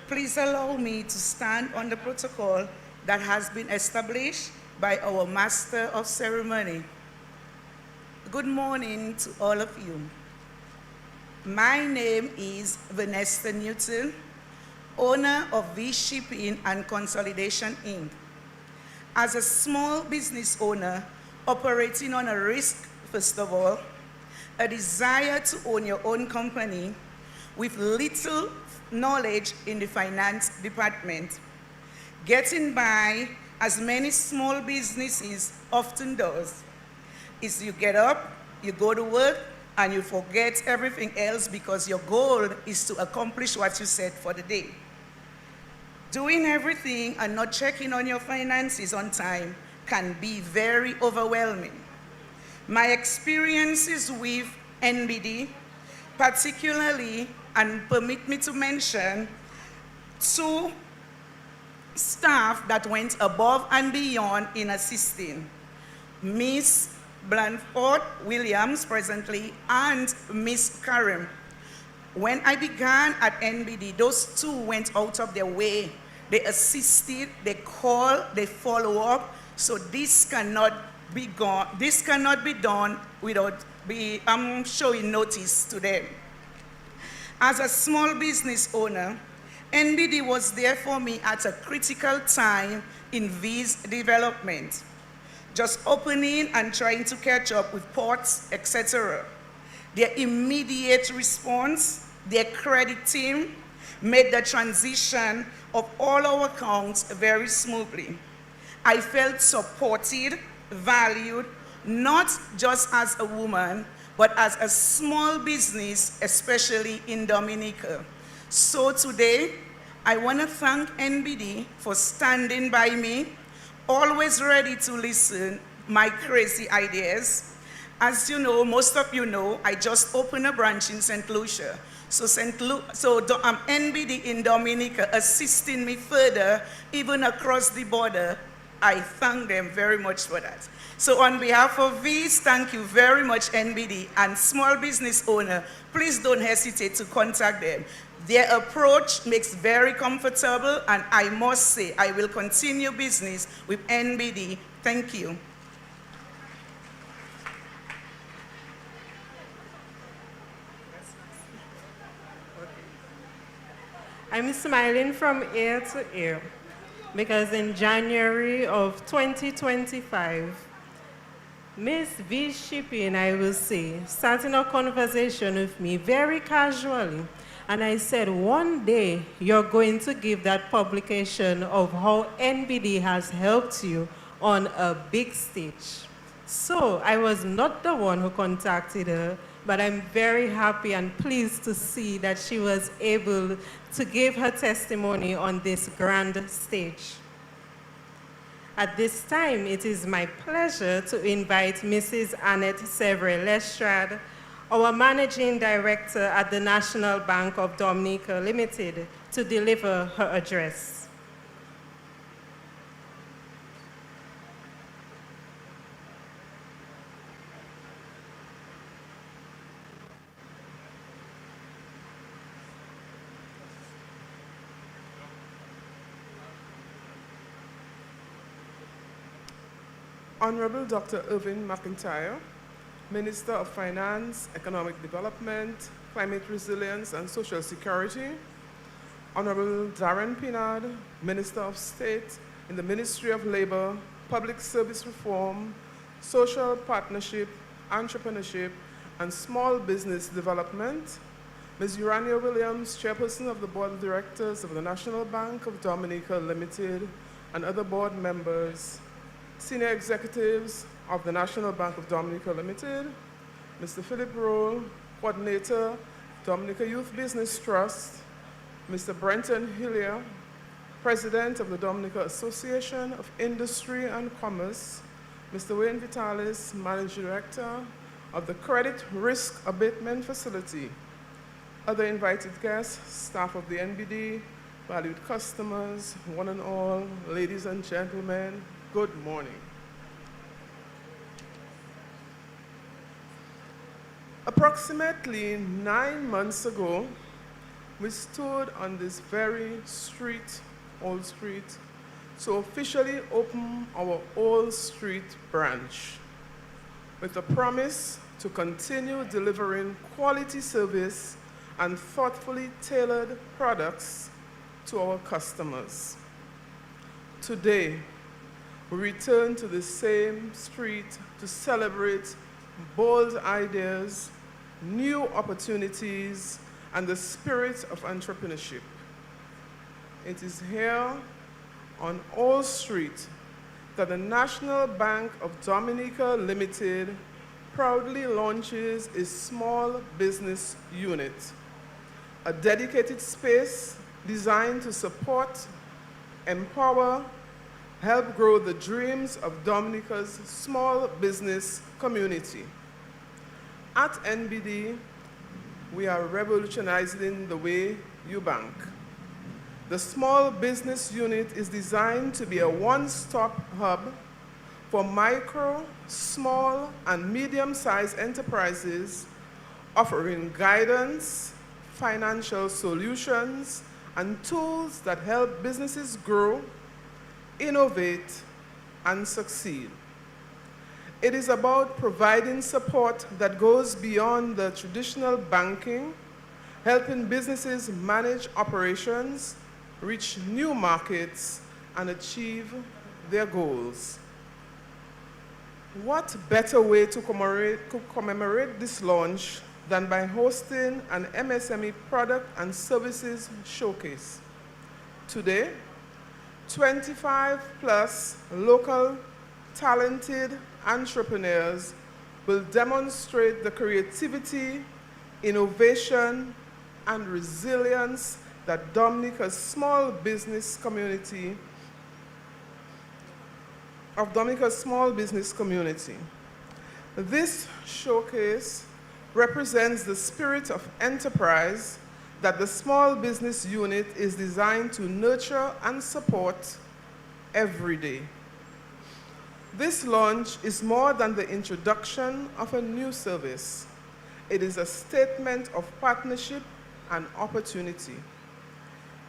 please allow me to stand on the protocol that has been established by our Master of Ceremony. Good morning to all of you. My name is Vanessa Newton, owner of V Shipping and Consolidation, Inc. As a small business owner operating on a risk, first of all, a desire to own your own company, with little knowledge in the finance department. Getting by, as many small businesses often does, is you get up, you go to work, and you forget everything else because your goal is to accomplish what you said for the day. Doing everything and not checking on your finances on time can be very overwhelming. My experiences with NBD, particularly, and permit me to mention, 2 staff that went above and beyond in assisting. Miss Blanford Williams, presently, and Miss Karim. When I began at NBD, those 2 went out of their way. They assisted, they called, they follow up, so this cannot be done without showing notice to them. As a small business owner, NBD was there for me at a critical time in V's development, just opening and trying to catch up with ports, etc. Their immediate response, their credit team, made the transition of all our accounts very smoothly. I felt supported, valued, not just as a woman, but as a small business, especially in Dominica. So today, I want to thank NBD for standing by me, always ready to listen my crazy ideas. As you know, most of you know, I just opened a branch in St. Lucia. So NBD in Dominica assisting me further, even across the border. I thank them very much for that. So on behalf of V's, thank you very much, NBD, and small business owner, please don't hesitate to contact them. Their approach makes very comfortable, and I must say, I will continue business with NBD. Thank you. I'm smiling from ear to ear because in January of 2025, Miss V Shipping, I will say, starting a conversation with me very casually. And I said, one day you're going to give that publication of how NBD has helped you on a big stage. So I was not the one who contacted her, but I'm very happy and pleased to see that she was able to give her testimony on this grand stage. At this time, it is my pleasure to invite Mrs. Annette Sevre-Lestrade, our Managing Director at the National Bank of Dominica Limited, to deliver her address. Honorable Dr. Irvin McIntyre, Minister of Finance, Economic Development, Climate Resilience, and Social Security. Honorable Darren Pinard, Minister of State in the Ministry of Labor, Public Service Reform, Social Partnership, Entrepreneurship, and Small Business Development. Ms. Urania Williams, Chairperson of the Board of Directors of the National Bank of Dominica Limited, and other board members. Senior executives of the National Bank of Dominica Limited, Mr. Philip Rowe, Coordinator, Dominica Youth Business Trust, Mr. Brenton Hillier, President of the Dominica Association of Industry and Commerce, Mr. Wayne Vitalis, Managing Director of the Credit Risk Abatement Facility, other invited guests, staff of the NBD, valued customers, one and all, ladies and gentlemen, good morning. Approximately 9 months ago, we stood on this very street, Old Street, to officially open our Old Street branch with a promise to continue delivering quality service and thoughtfully tailored products to our customers. Today, we return to the same street to celebrate bold ideas, new opportunities, and the spirit of entrepreneurship. It is here on Old Street that the National Bank of Dominica Limited proudly launches a small business unit, a dedicated space designed to support, empower, help grow the dreams of Dominica's small business community. At NBD, we are revolutionizing the way you bank. The small business unit is designed to be a one-stop hub for micro, small, and medium-sized enterprises offering guidance, financial solutions, and tools that help businesses grow, innovate, and succeed. It is about providing support that goes beyond the traditional banking, helping businesses manage operations, reach new markets, and achieve their goals. What better way to commemorate this launch than by hosting an MSME product and services showcase? Today, 25 plus local talented entrepreneurs will demonstrate the creativity, innovation, and resilience that Dominica's small business community This showcase represents the spirit of enterprise that the small business unit is designed to nurture and support every day. This launch is more than the introduction of a new service. It is a statement of partnership and opportunity.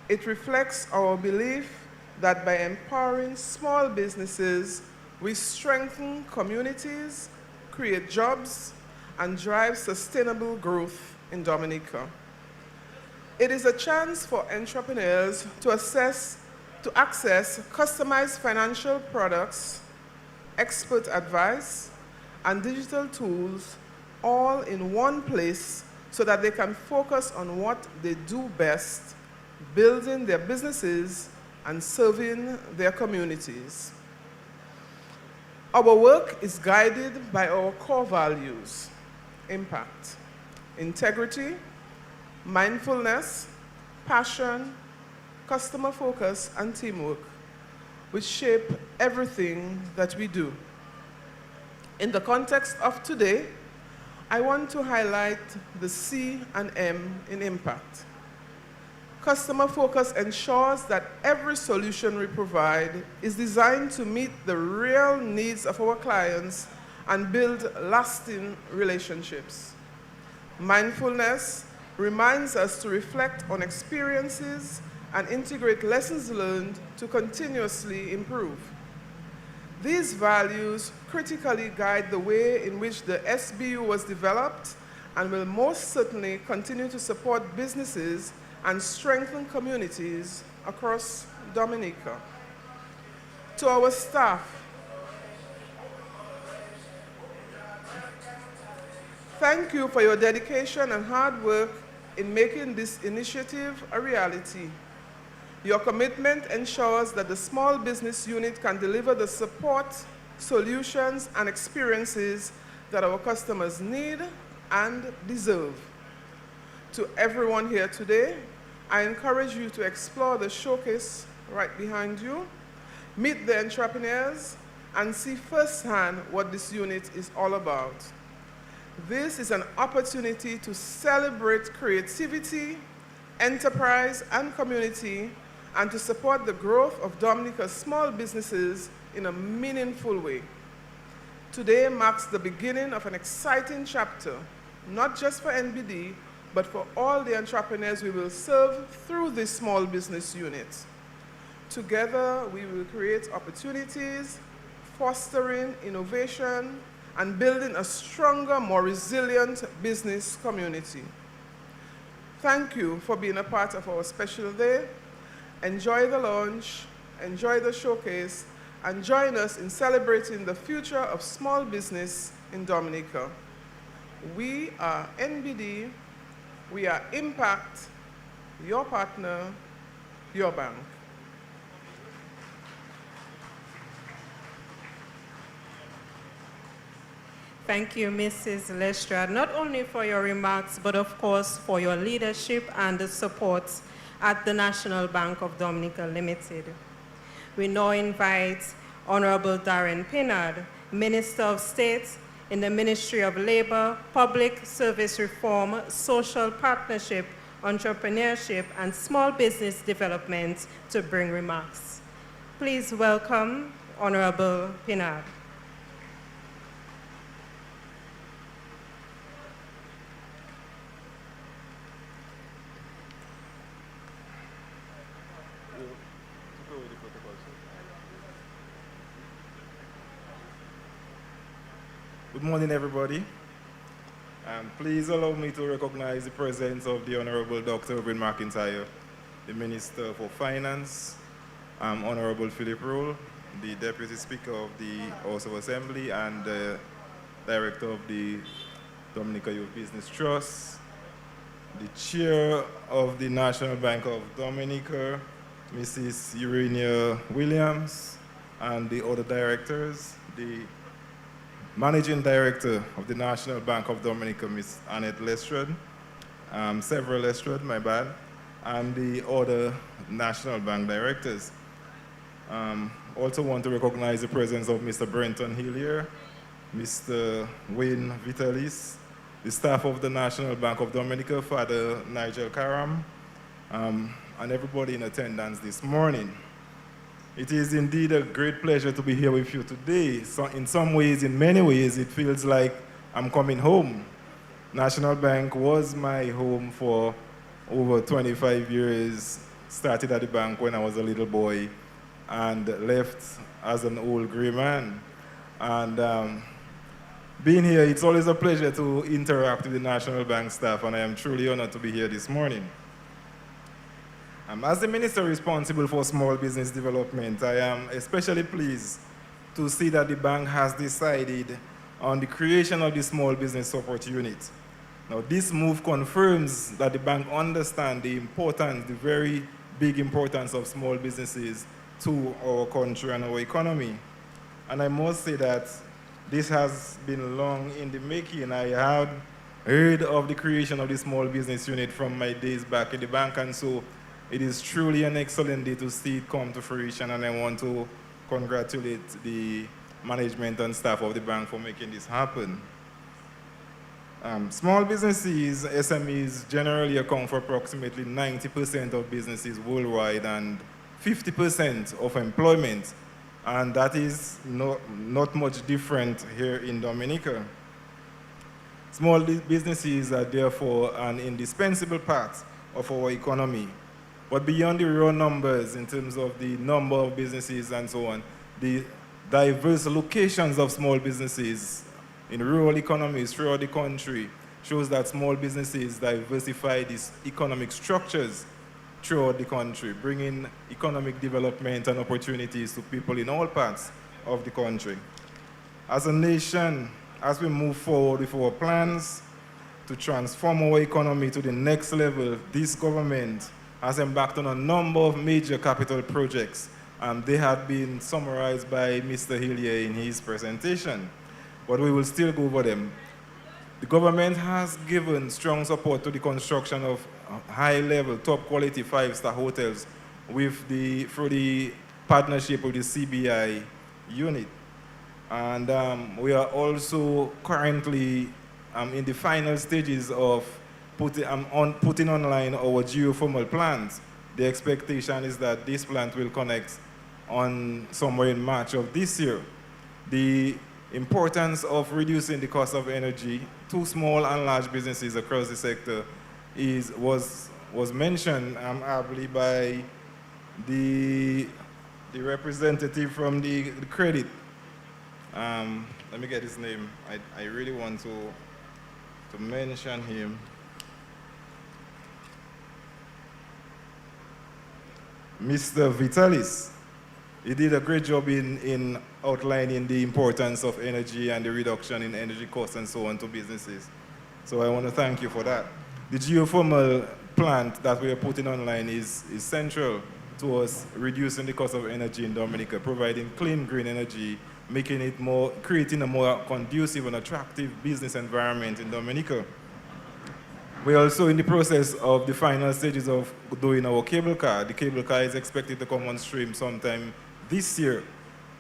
It reflects our belief that by empowering small businesses, we strengthen communities, create jobs, and drive sustainable growth in Dominica. It is a chance for entrepreneurs to access customized financial products, expert advice, and digital tools all in one place so that they can focus on what they do best, building their businesses and serving their communities. Our work is guided by our core values: impact, integrity, mindfulness, passion, customer focus, and teamwork, which shape everything that we do. In the context of today, I want to highlight the C and M in impact. Customer focus ensures that every solution we provide is designed to meet the real needs of our clients and build lasting relationships. Mindfulness reminds us to reflect on experiences and integrate lessons learned to continuously improve. These values critically guide the way in which the SBU was developed and will most certainly continue to support businesses and strengthen communities across Dominica. To our staff, thank you for your dedication and hard work in making this initiative a reality. Your commitment ensures that the small business unit can deliver the support, solutions, and experiences that our customers need and deserve. To everyone here today, I encourage you to explore the showcase right behind you, meet the entrepreneurs, and see firsthand what this unit is all about. This is an opportunity to celebrate creativity, enterprise, and community, and to support the growth of Dominica's small businesses in a meaningful way. Today marks the beginning of an exciting chapter, not just for NBD, but for all the entrepreneurs we will serve through this small business unit. Together, we will create opportunities, fostering innovation, and building a stronger, more resilient business community. Thank you for being a part of our special day. Enjoy the launch, enjoy the showcase, and join us in celebrating the future of small business in Dominica. We are NBD, we are Impact, your partner, your bank. Thank you, Mrs. Lestrade, not only for your remarks, but of course for your leadership and the support at the National Bank of Dominica Limited. We now invite Honorable Darren Pinard, Minister of State in the Ministry of Labor, Public Service Reform, Social Partnership, Entrepreneurship, and Small Business Development to bring remarks. Please welcome Honorable Pinard. Good morning, everybody. Please allow me to recognize the presence of the Honorable Dr. Irvin McIntyre, the Minister for Finance, Honorable Philip Rolle, the Deputy Speaker of the House of Assembly and Director of the Dominica Youth Business Trust, the Chair of the National Bank of Dominica, Mrs. Urania Williams, and the other directors, the Managing Director of the National Bank of Dominica, Ms. Annette Lestrade, several Lestrade, my bad, and the other National Bank directors. Also want to recognize the presence of Mr. Brenton Hillier, Mr. Wayne Vitalis, the staff of the National Bank of Dominica, Father Nigel Karam, and everybody in attendance this morning. It is indeed a great pleasure to be here with you today. So in some ways, in many ways, it feels like I'm coming home. National Bank was my home for over 25 years. Started at the bank when I was a little boy and left as an old gray man. And being here, it's always a pleasure to interact with the National Bank staff, and I am truly honored to be here this morning. As the Minister responsible for small business development, I am especially pleased to see that the bank has decided on the creation of the Small Business Support Unit. Now, this move confirms that the bank understands the importance, the very big importance of small businesses to our country and our economy. And I must say that this has been long in the making. I had heard of the creation of the Small Business Unit from my days back in the bank, and so it is truly an excellent day to see it come to fruition, and I want to congratulate the management and staff of the bank for making this happen. Small businesses, SMEs, generally account for approximately 90% of businesses worldwide and 50% of employment, and that is not much different here in Dominica. Small businesses are therefore an indispensable part of our economy. But beyond the raw numbers in terms of the number of businesses and so on, the diverse locations of small businesses in rural economies throughout the country shows that small businesses diversify these economic structures throughout the country, bringing economic development and opportunities to people in all parts of the country. As a nation, as we move forward with our plans to transform our economy to the next level, this government has embarked on a number of major capital projects. They have been summarized by Mr. Hillier in his presentation, but we will still go over them. The government has given strong support to the construction of high-level, top-quality five-star hotels through the partnership with the CBI unit. And we are also currently in the final stages of putting online our geothermal plant. The expectation is that this plant will connect on somewhere in March of this year. The importance of reducing the cost of energy to small and large businesses across the sector was mentioned ably by the representative from the credit. Let me get his name. I really want to mention him. Mr. Vitalis. He did a great job in outlining the importance of energy and the reduction in energy costs and so on to businesses. So I want to thank you for that. The geothermal plant that we are putting online is central to us reducing the cost of energy in Dominica, providing clean, green energy, creating a more conducive and attractive business environment in Dominica. We're also in the process of the final stages of doing our cable car. The cable car is expected to come on stream sometime this year.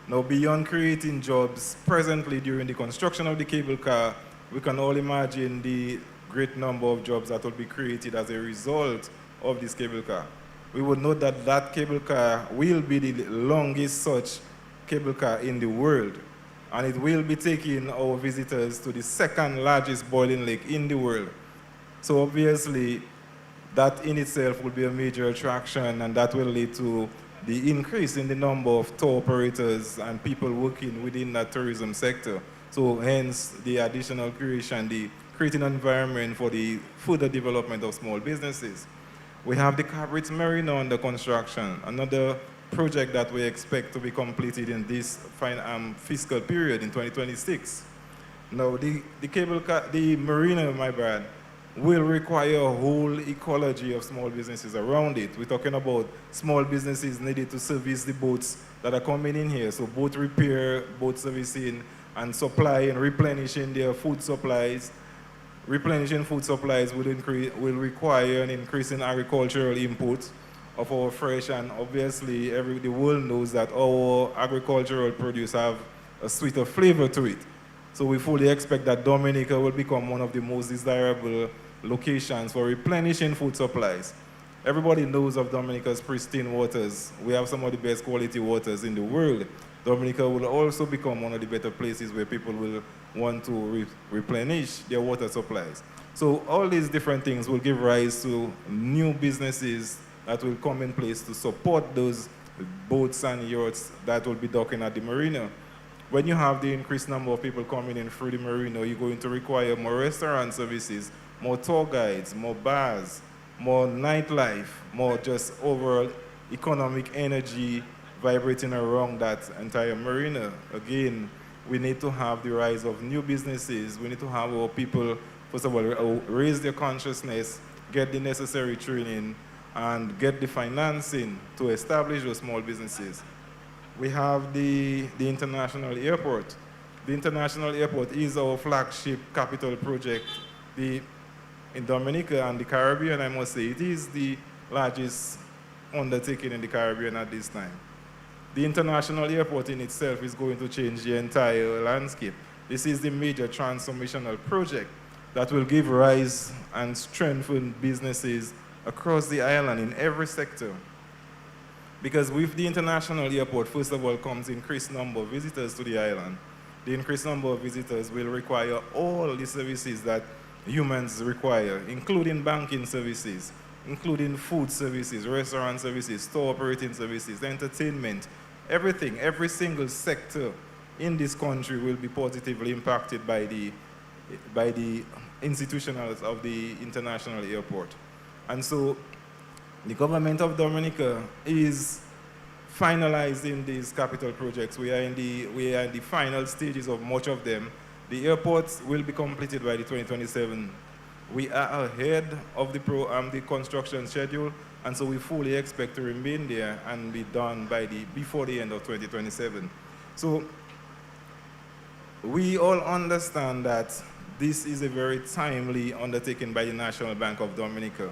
Now, beyond creating jobs presently during the construction of the cable car, we can all imagine the great number of jobs that will be created as a result of this cable car. We would note that that cable car will be the longest such cable car in the world, and it will be taking our visitors to the second largest boiling lake in the world. So obviously, that in itself will be a major attraction, and that will lead to the increase in the number of tour operators and people working within that tourism sector. So hence the additional creating an environment for the further development of small businesses. We have the Cabrit's Marina under construction, another project that we expect to be completed in this fiscal period in 2026. Now, the marina, will require a whole ecology of small businesses around it. We're talking about small businesses needed to service the boats that are coming in here. So boat repair, boat servicing, and supply and replenishing their food supplies. Replenishing food supplies will require an increase in agricultural input of our fresh, and obviously the world knows that our agricultural produce have a sweeter flavor to it. So we fully expect that Dominica will become one of the most desirable locations for replenishing food supplies. Everybody knows of Dominica's pristine waters. We have some of the best quality waters in the world. Dominica will also become one of the better places where people will want to replenish their water supplies. So all these different things will give rise to new businesses that will come in place to support those boats and yachts that will be docking at the marina. When you have the increased number of people coming in through the marina, you're going to require more restaurant services, more tour guides, more bars, more nightlife, more just overall economic energy vibrating around that entire marina. Again, we need to have the rise of new businesses. We need to have our people, first of all, raise their consciousness, get the necessary training, and get the financing to establish those small businesses. We have the international airport. The international airport is our flagship capital project in Dominica and the Caribbean. I must say it is the largest undertaking in the Caribbean at this time. The international airport in itself is going to change the entire landscape. This is the major transformational project that will give rise and strengthen businesses across the island in every sector. Because with the international airport, first of all, comes increased number of visitors to the island. The increased number of visitors will require all the services that humans require, including banking services, including food services, restaurant services, store operating services, entertainment, everything, every single sector in this country will be positively impacted by the institutionals of the international airport. And so the government of Dominica is finalizing these capital projects. We are in the final stages of much of them. The airports will be completed by the 2027. We are ahead of the construction schedule, and so we fully expect to remain there and be done before the end of 2027. So we all understand that this is a very timely undertaking by the National Bank of Dominica,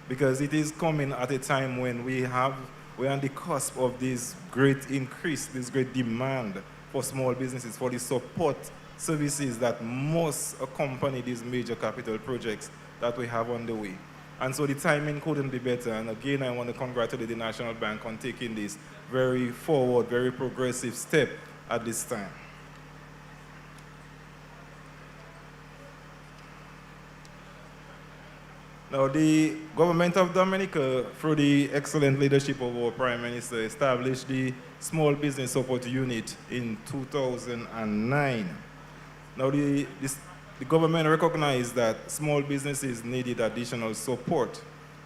because it is coming at a time when we're on the cusp of this great increase, this great demand for small businesses, for the support services that must accompany these major capital projects that we have on the way. And so the timing couldn't be better. And again, I want to congratulate the National Bank on taking this very forward, very progressive step at this time. Now, the government of Dominica, through the excellent leadership of our Prime Minister, established the Small Business Support Unit in 2009. Now, the government recognized that small businesses needed additional support,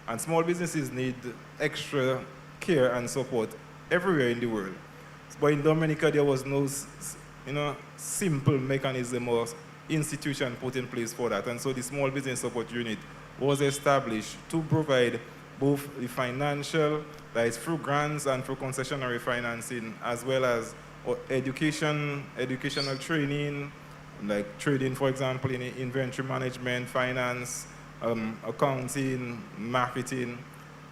and small businesses need extra care and support everywhere in the world. But in Dominica, there was no simple mechanism or institution put in place for that. And so the Small Business Support Unit was established to provide both the financial, that is through grants and through concessionary financing, as well as educational training, like trading, for example, in inventory management, finance, accounting, marketing,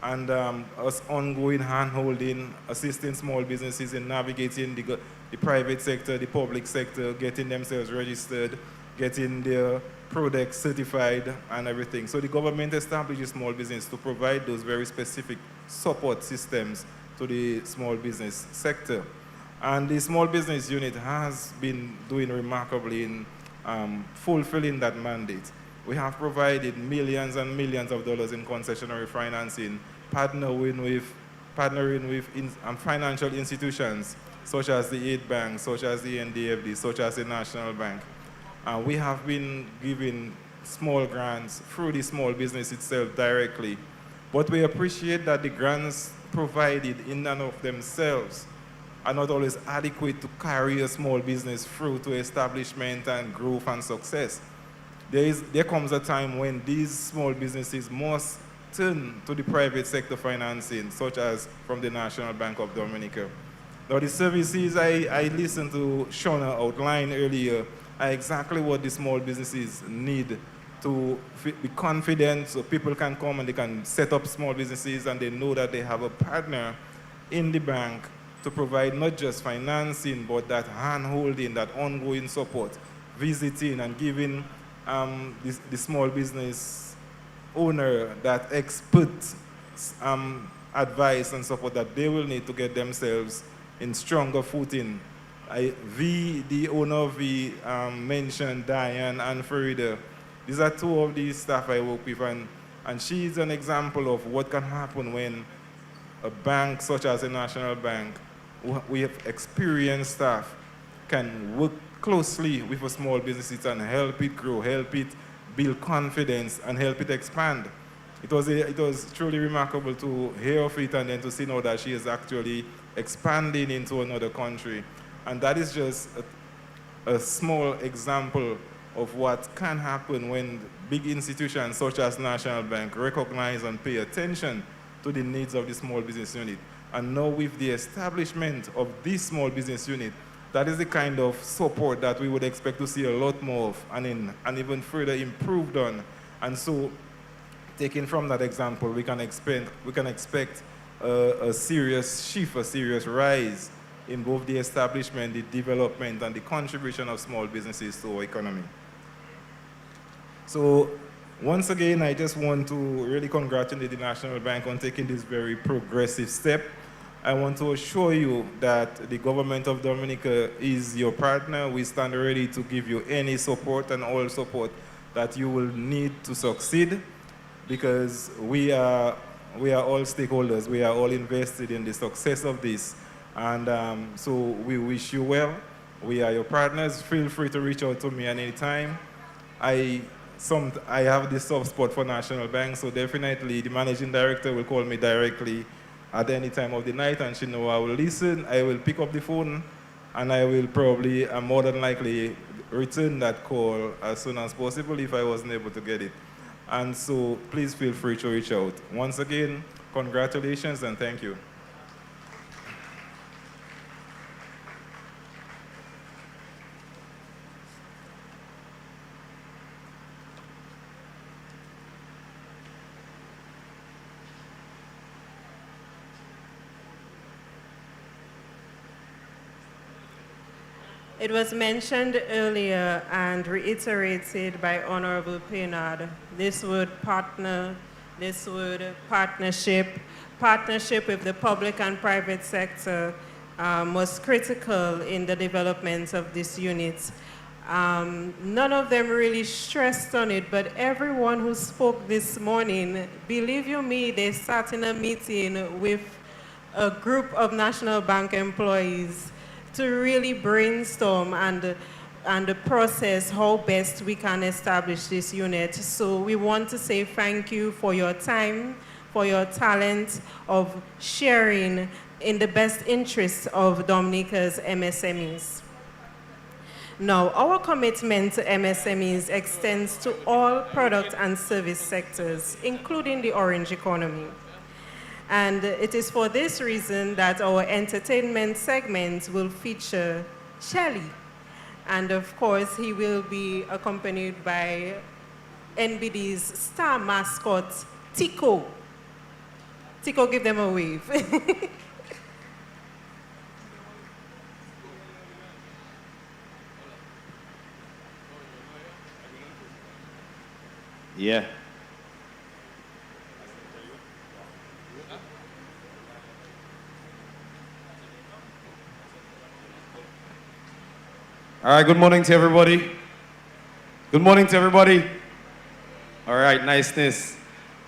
and us ongoing hand-holding, assisting small businesses in navigating the private sector, the public sector, getting themselves registered, getting their products certified and everything. So the government establishes small business to provide those very specific support systems to the small business sector. And the Small Business Unit has been doing remarkably in fulfilling that mandate. We have provided millions and millions of dollars in concessionary financing, partnering with financial institutions such as the Aid Bank, such as the NBD, such as the National Bank. We have been giving small grants through the small business itself directly. But we appreciate that the grants provided in and of themselves are not always adequate to carry a small business through to establishment and growth and success. There comes a time when these small businesses must turn to the private sector financing, such as from the National Bank of Dominica. Now, the services I listened to Shona outline earlier are exactly what the small businesses need to be confident, so people can come and they can set up small businesses and they know that they have a partner in the bank to provide not just financing, but that hand-holding, that ongoing support, visiting and giving the small business owner that expert advice and support that they will need to get themselves in stronger footing. The owner of V mentioned Diane and Farida. These are two of the staff I work with, and she's an example of what can happen when a bank such as the National Bank, we have experienced staff, can work closely with a small business and help it grow, help it build confidence, and help it expand. It was truly remarkable to hear of it and then to see now that she is actually expanding into another country. And that is just a small example of what can happen when big institutions such as National Bank recognize and pay attention to the needs of the small business unit. And now with the establishment of this small business unit, that is the kind of support that we would expect to see a lot more of and even further improved on. And so, taking from that example, we can expect a serious shift, a serious rise in both the establishment, the development, and the contribution of small businesses to our economy. So, once again, I just want to really congratulate the National Bank on taking this very progressive step. I want to assure you that the government of Dominica is your partner. We stand ready to give you any support and all support that you will need to succeed, because we are all stakeholders. We are all invested in the success of this. And so we wish you well. We are your partners. Feel free to reach out to me at any time. I have this soft spot for National Bank, so definitely the managing director will call me directly at any time of the night, and she know I will listen, I will pick up the phone, and I will probably, more than likely, return that call as soon as possible if I wasn't able to get it. And so please feel free to reach out. Once again, congratulations and thank you. It was mentioned earlier and reiterated by Honorable Paynard. This would partnership with the public and private sector was critical in the development of this unit. None of them really stressed on it, but everyone who spoke this morning, believe you me, they sat in a meeting with a group of National Bank employees to really brainstorm and process how best we can establish this unit. So we want to say thank you for your time, for your talent of sharing in the best interests of Dominica's MSMEs. Now, our commitment to MSMEs extends to all product and service sectors, including the orange economy. And it is for this reason that our entertainment segment will feature Shelly. And of course, he will be accompanied by NBD's star mascot, Tico. Tico, give them a wave. Yeah. All right, good morning to everybody. Good morning to everybody. All right, niceness.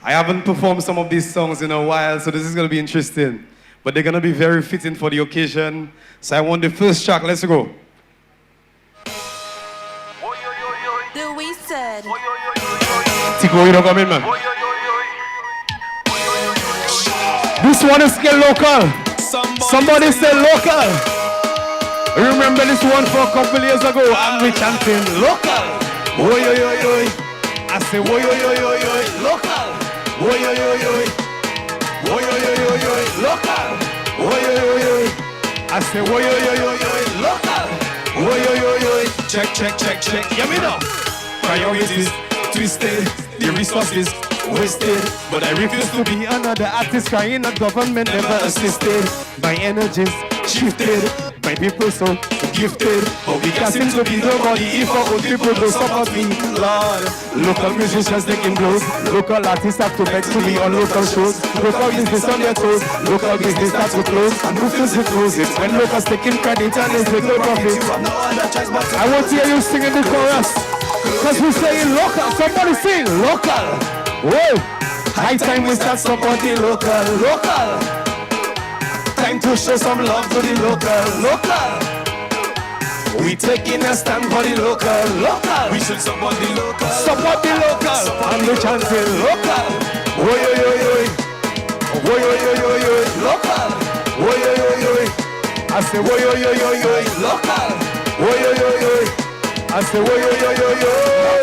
I haven't performed some of these songs in a while, so this is going to be interesting. But they're going to be very fitting for the occasion. So I want the first track. Let's go. The we said. Tico, you don't come in, man. This one is get local. Somebody say local. Remember this one for a couple years ago, and we chanting local. Oi, oi, oi, oi. I say oi, oi, oi, oi, oi, local. Oi, oi, oi, oi. Oi, oi, oi, oi, oi, local. Oi, oi, oi, oi. I say oi, oi, oi, oi, oi, local. Oi, oi, oi, oi. Check, check, check, check. Hear me now. Priorities twisted, the resources wasted. But I refuse to be another artist crying a government never assisted. My energies shifted. My people so gifted, but we can't seem to be nobody if our own people don't support me. Lord, local musicians taking blows, local artists have to beg to be on local shows. Local business on their toes, local business starts to close, and who feels it close? It's when locals taking credit and there's little profit. I want to hear you singing the chorus, cause we saying local. Somebody sing local. Whoa, high time we start supporting local, local. Time to show some love to the local. We taking a stand for the local. We should support the local. Support the local. And we chanting local. Oi, oi, oi, oi. Oi, oi, oi, oi, oi. Local. Oi, oi, oi, oi. I say oi, oi, oi, oi, oi. Local. Oi, oi, oi, oi. I say oi, oi, oi, oi, oi.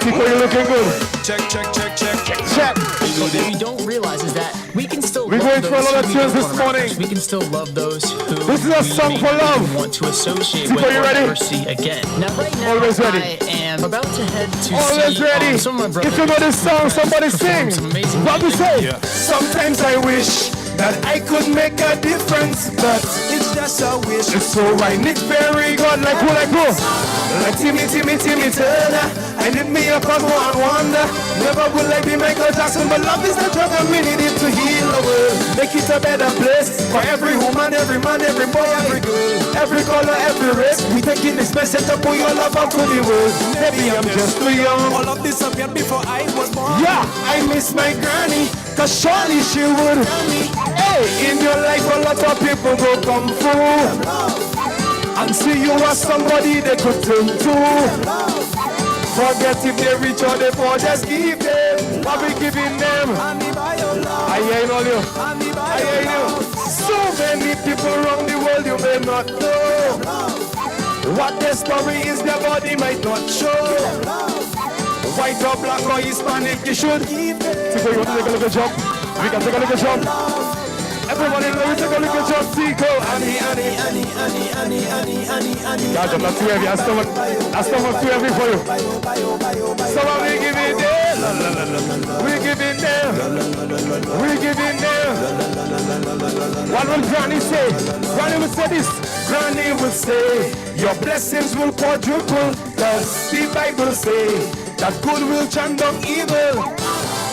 Tico, you looking good. Check, check, check, check, check, check. What we don't realize is that we can still We're going for a lot of tunes this morning. We can still love those who this is a song for love. Want to associate Tico, with you ready? Mercy again. Now right now Always ready. I am about to head to Always see ready. some of my brothers. If you know this song, somebody sing. What we say? Yeah. Sometimes I wish that I could make a difference, but it's just a wish. So I need very God, like who like who? Like Timmy Turner. I need me a cause one wonder. Never will I be Michael Jackson, but love is the drug and we need it to heal the world. Make it a better place for every woman, every man, every boy, every girl, every color, every race. We taking this message to put your love out to the world. Maybe I'm just too young. All of this appeared before I was born. Yeah, I miss my granny, cause surely she would tell me, hey, in your life a lot of people go come through and see you as somebody they could turn to. Forget if they reach or they fall, just give them what we giving them. I ain't all you. I ain't you. So many people around the world you may not know. What their story is, their body might not show. White or black or Hispanic, you should give them. Tico, you want to take a little jump? We can take a little jump. Everybody let me take a little jump, Tico. Annie. God, I'm not too heavy. That's stomach too heavy for you. Somebody give it there. We giving them. We giving them. What will Granny say? Granny will say this. Granny will say, your blessings will quadruple. Does the Bible say that good will turn down evil?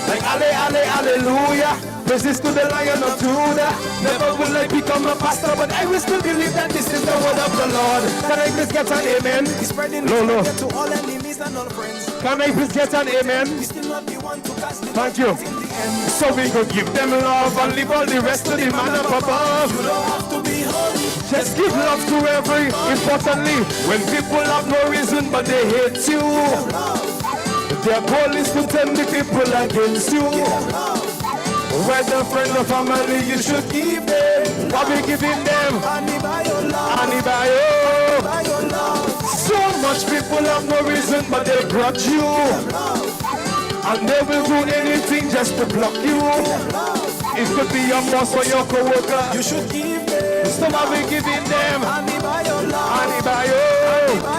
Like hallelujah. Praises to the Lion of Judah. Never will I become a pastor, but I will still believe that this is the word of the Lord. Can I please get an amen? He's spreading Lolo. To all enemies and all friends. Can I please get an amen? Thank you. So we could give them love and leave all the rest to the man up above. You don't have to be holy. Just give love to every. Importantly, when people have no reason but they hate you, their goal is to turn the people against you. Whether friend or family, you should give them. What we giving them? Honey by your love. Honey by your love. So much people have no reason, but they grudge you. And they will do anything just to block you. It could be your boss or your co-worker. You should give them. So what we giving them? Honey by your love. Honey by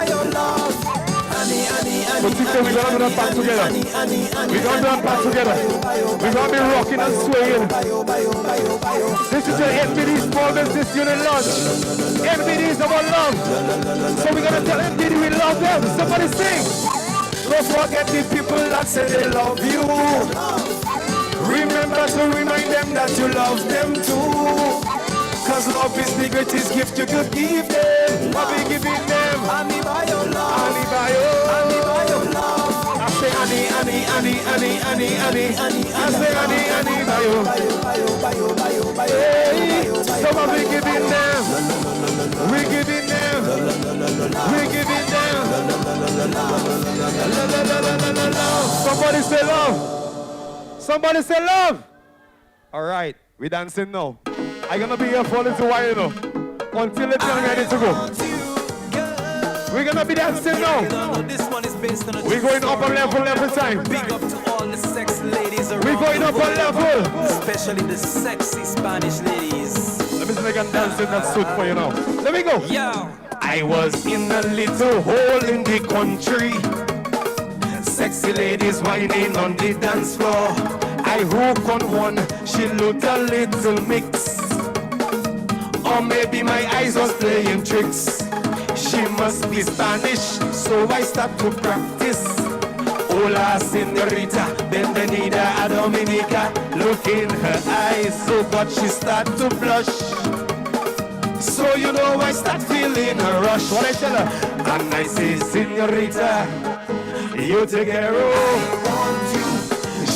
your love. But today we're gonna run back together. We're gonna run back together. We're gonna be rocking and swaying. This is your NBD Small Business Unit lunch. NBD is about love. So we're gonna tell NBD we love them. Somebody sing. Don't forget the people that say they love you. Remember to remind them that you love them too. Cause love is the greatest gift you could give them. What we giving them? Honey by your love. Honey by your love. I say honey. I say honey by your. Hey, so what we giving them? We giving them. We giving them. Somebody say love. Somebody say love. All right, we dancing now. I'm gonna be here for a little while, you know, until the time ready to go. We're gonna be dancing now. We're going up a level every time. Big up to all the sexy ladies around. We're going up a level. Especially the sexy Spanish ladies. Let me see if I can dance in that suit for you now. Let me go. Yo. I was in a little hole in the country. Sexy ladies whining on the dance floor. I hook on one, she looked a little mix. Or maybe my eyes was playing tricks. She must be Spanish, so I start to practice. Hola, señorita, bienvenida a Dominica. Look in her eyes, so but she start to blush. So you know I start feeling a rush. What I tell her? And I say, señorita, you take care of.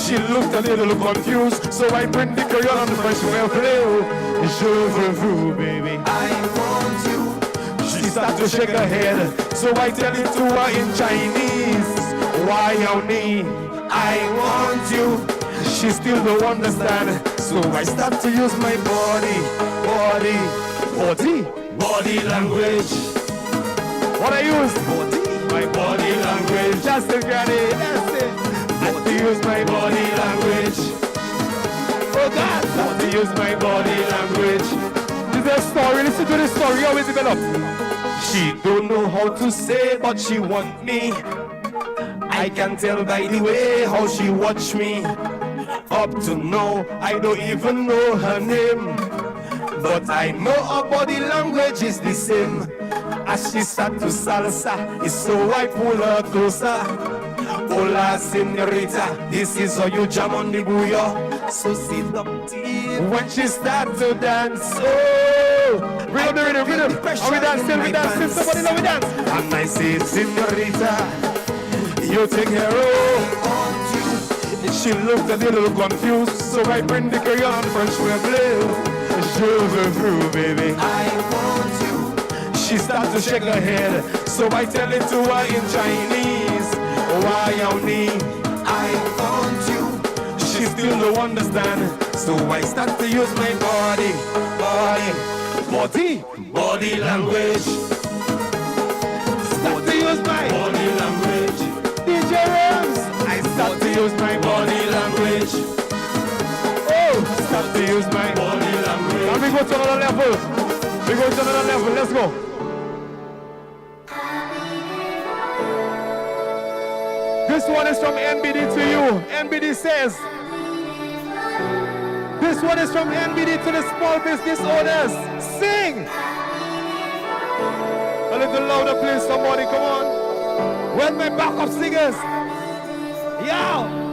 She looked a little confused, so I bring the Creole on the French way of play. Je veux vous, baby. I want you. She start to shake her head, so I tell it to her in Chinese. Why me? I want you. She still don't understand, so I start to use my body language. What I use? My body language. Just a granny, that's it. I have to use my body language. Oh God, I have to use my body language. This is a story, listen to this story, how it developed. She don't know how to say, but she want me. I can tell by the way how she watch me. Up to now, I don't even know her name. But I know her body language is the same. As she start to salsa, it's so I pull her closer. Hola, señorita, this is how you jam on the booyah. So seductive when she start to dance. Oh, bring up the rhythm. Are we dancing, somebody know we dance. And I say, señorita, you take care of. She looked a little confused, so I bring the girl on French way blue. Je veux vous, baby. I want you. She start to shake her head, so I tell it to her in Chinese. Why me? I want you. She still don't understand, so I start to use my body language. Start to use my body language. DJ Rams, I start to use my body language. Oh, start to use my body language. Now we go to another level. Let's go. This one is from NBD to you. NBD says. This one is from NBD to the small business owners. Sing! A little louder, please, somebody, come on. Where's my backup singers? Yo!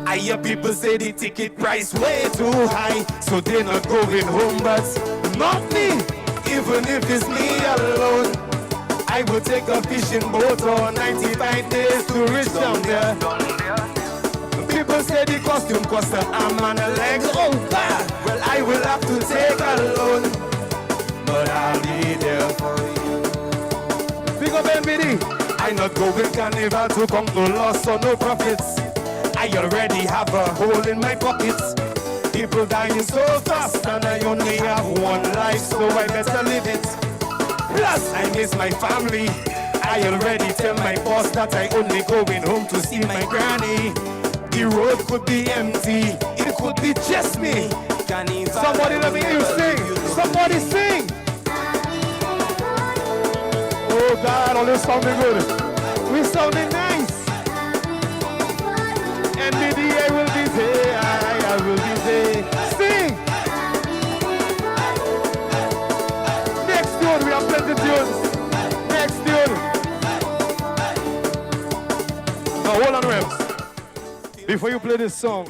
I hear people say the ticket price way too high, so they're not going home, but not me. Even if it's me alone, I will take a fishing boat on 95 days to reach down there. People say the costume costs an arm and a leg. Oh God, well I will have to take a loan, but I'll be there for you. Big up NBD. I not go with carnival to come to loss or no profits. I already have a hole in my pockets. People dying so fast and I only have one life, so I better live it. Plus I miss my family. I already tell my boss that I only going home to see my granny. The road could be empty, it could be just me. Somebody let me hear you sing. Somebody sing. Oh God, all this sounding good. We sounding nice. NBD, I will be there, I will be there. Sing! Next tune, we have plenty tunes. Next tune. Now hold on, Rems. Before you play this song,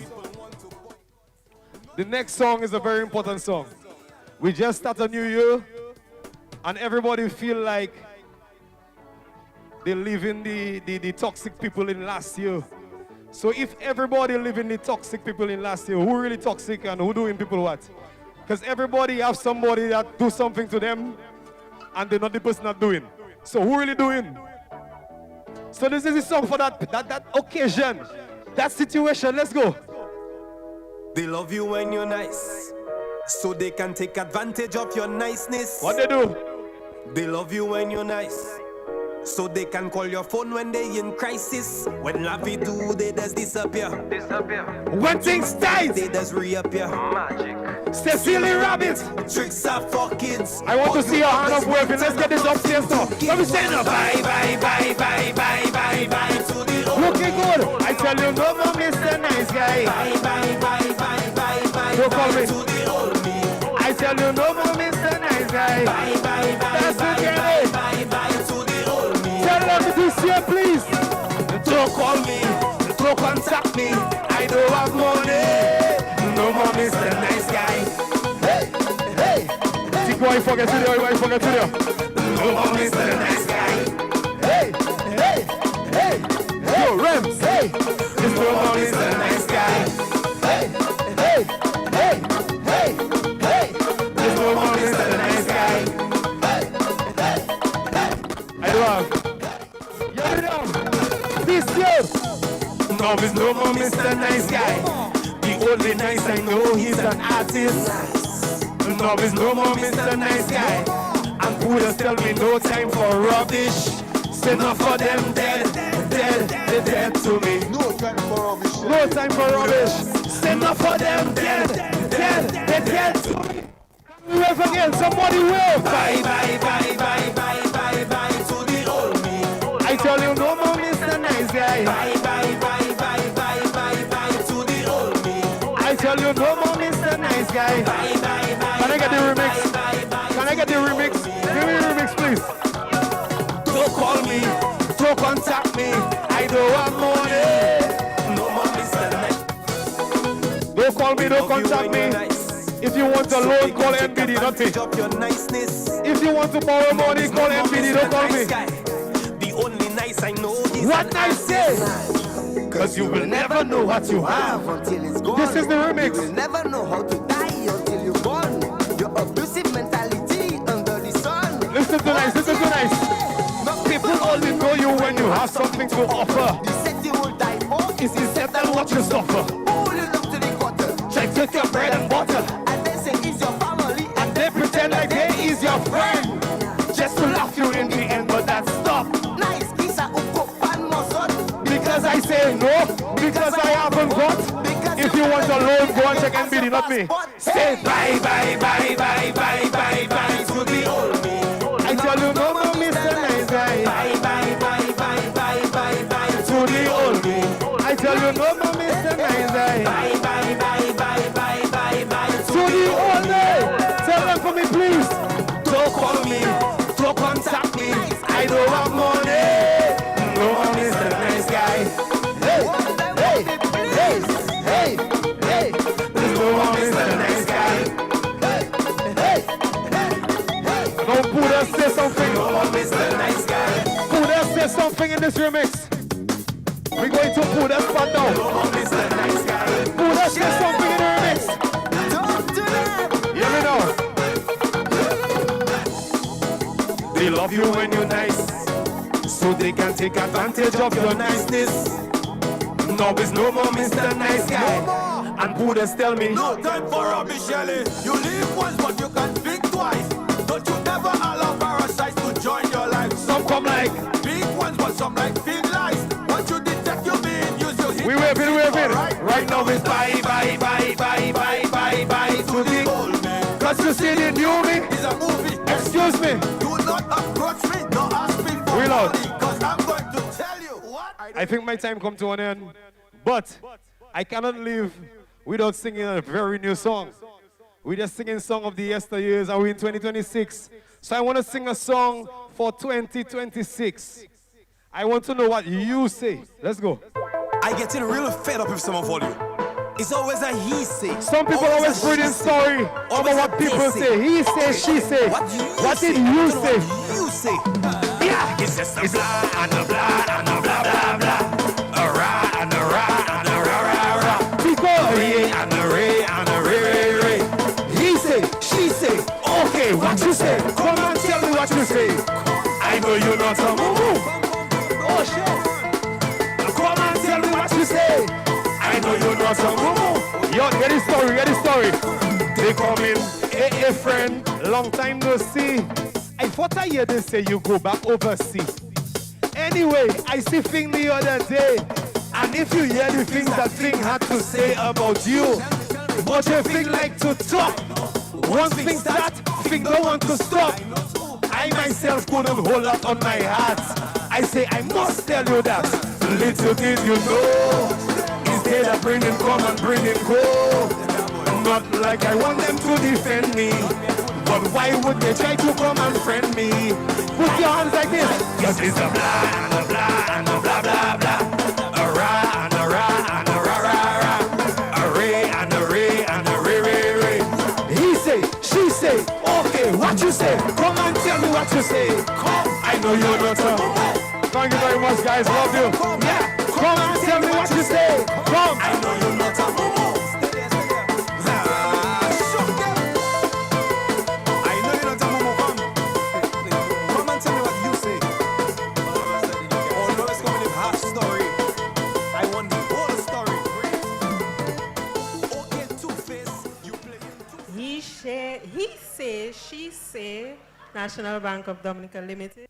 the next song is a very important song. We just start a new year, and everybody feel like they live in the toxic people in last year. So if everybody living the toxic people in last year, who really toxic and who doing people what? Because everybody have somebody that do something to them and they're not the person that doing. So who really doing? So this is a song for that occasion, that situation. Let's go. They love you when you're nice, so they can take advantage of your niceness. What they do? They love you when you're nice, so they can call your phone when they in crisis. When lappy do, they just disappear. When things tight, they just reappear. Magic. Cecily Rabbit. Tricks are for kids. I want to see your hand up waving. Let's get this upstairs now. Let me say no. Bye, bye, bye, bye, bye, bye, bye to the old. Looking good. I tell you no more, Mr. Nice Guy. Bye, bye, bye, bye, bye, bye. Don't call me. To the old me. I tell you no more, Mr. Nice Guy. Bye, bye, bye, bye, bye, bye to the old me. Tell them this year, please. Don't call me, don't contact me. I don't have money. No more Mr. Nice Guy. Hey, hey, hey. Why forget to do? Why forget to do? No more Mr. Nice Guy. Hey, hey, hey, hey. Yo, Rems, hey. No more Mr. Nice Guy. Hey, hey, hey, hey, hey. No more Mr. Nice Guy. Hey, hey, hey. I do have. Yo, down. This year. No, there's no more Mr. Nice Guy. The only nice I know, he's an artist. No, there's no more Mr. Nice Guy. And Buddha tell me no time for rubbish. Say enough for them dead, dead, they're dead to me. No time for rubbish. No time for rubbish. Say enough for them dead, dead, they're dead to me. Wave again, somebody wave. Bye, bye, bye, bye, bye, bye, bye to the old me. I tell you no more Mr. Nice Guy. Bye, bye, bye, bye, bye, bye, bye to the old me. I tell you no more Mr. Nice Guy. Bye, bye, bye. Can I get the remix? Can I get the remix? Give me the remix, please. Don't call me, don't contact me. I don't have money. No more Mr. Nice. Don't call me, don't contact me. If you want a loan, call NBD, not me. If you want to borrow money, call NBD, don't call me. The only nice I know is what nice say? Cause you will never know what you have until it's gone. This is the remix. You will never know how to die until you're gone. Your abusive mentality under the sun. Listen to nice, listen to nice. People only know you when you have something to offer. You said you will die for. It's instead than what you suffer. Oh, you look to the quarter. Check with your bread and butter. And they say it's your family. And they pretend like they is your friend. Just to laugh you in the end, but that's stop. Nice, Kisa Ukopan Mozot. Because I say no, because I haven't got. If you want a loan, go and check NBD, not me. say bye, bye, bye, bye, bye, bye, bye to the old me. I tell you no more Mr. Nice Guy. Bye, bye, bye, bye, bye, bye, bye to the old me. I tell you no more Mr. Nice Guy. Bye, bye, bye, bye, bye, bye, bye. To the old day. Tell them for me, please. Don't call me, don't contact me. I don't have money. No, Mr. Nice Guy. Hey, hey, hey, hey, hey. No, Mr. Nice Guy. Hey, hey. Now Buddha say something. No, Mr. Nice Guy. Buddha say something in this remix. We're going to Buddha's spot now. No, Mr. Nice Guy. Buddha say something in the remix. Talk to them. Hear me now. They love you when you're nice, so they can take advantage of your niceness. Now it's no more Mr. Nice Guy. And Buddha's tell me, No time for rubbish, Shelly. You live once, but you can speak twice. Don't you never allow parasites to join your life. some come like, Big ones, but some like thin lies. Once you detect you being used, you hit. we waving. Alright. Right now it's bye, bye, bye, bye, bye, bye, bye to the Old man. cause you see the new me. It's a movie. Excuse me. Do not approach me. Don't ask me for Real out. money, cause I'm going to tell you what. I think my time come to an end, but I cannot leave without singing a very new song. We're just singing song of the yesteryears and we're in 2026. So I want to sing a song for 2026. I want to know what you say. Let's go. I get really fed up if someone follow you. It's always a he say. Some people always bring in story about what people say. He say, she say. What did you say? You say. Yeah. It's just a blah and a blah and a blah blah blah. A rah and a rah and a rah rah rah. People, Ray and a ray and a ray ray ray. he say, she say. Okay, what you say? Come and tell me what you say. I know you're not a moo. Oh shit. Come and tell me what you say. I know you're not a moo. Yo, get the story. They come in, hey friend, long time no see. I thought I hear they say you go back overseas. Anyway, I see Fing the other day. And if you hear the things that Fing had to say about you, but you Fing like to talk. Once Fing start, Fing don't want to stop. I myself couldn't hold up on my heart. I say I must tell you that. Little did you know. Instead of bringing come and bringing go. Not like I want them to defend me. But why would they try to come and friend me? Put your hands like this. Cause it's a blah and a blah and a blah blah blah. A rah and a rah and a rah rah rah. A ray and a ray and a ray ray ray. He say, she say, okay, what you say? Come and tell me what you say. Come, I know you're not a moo. thank you very much, guys. Love you. Yeah, come and tell me what you say. Come. I know you're not a moo. I know you're not a moo. Come and tell me what you say. Oh no, it's coming in half story. I want the whole story. Okay, Two-Face, you playing Two-Face. He say, she say, National Bank of Dominica Limited.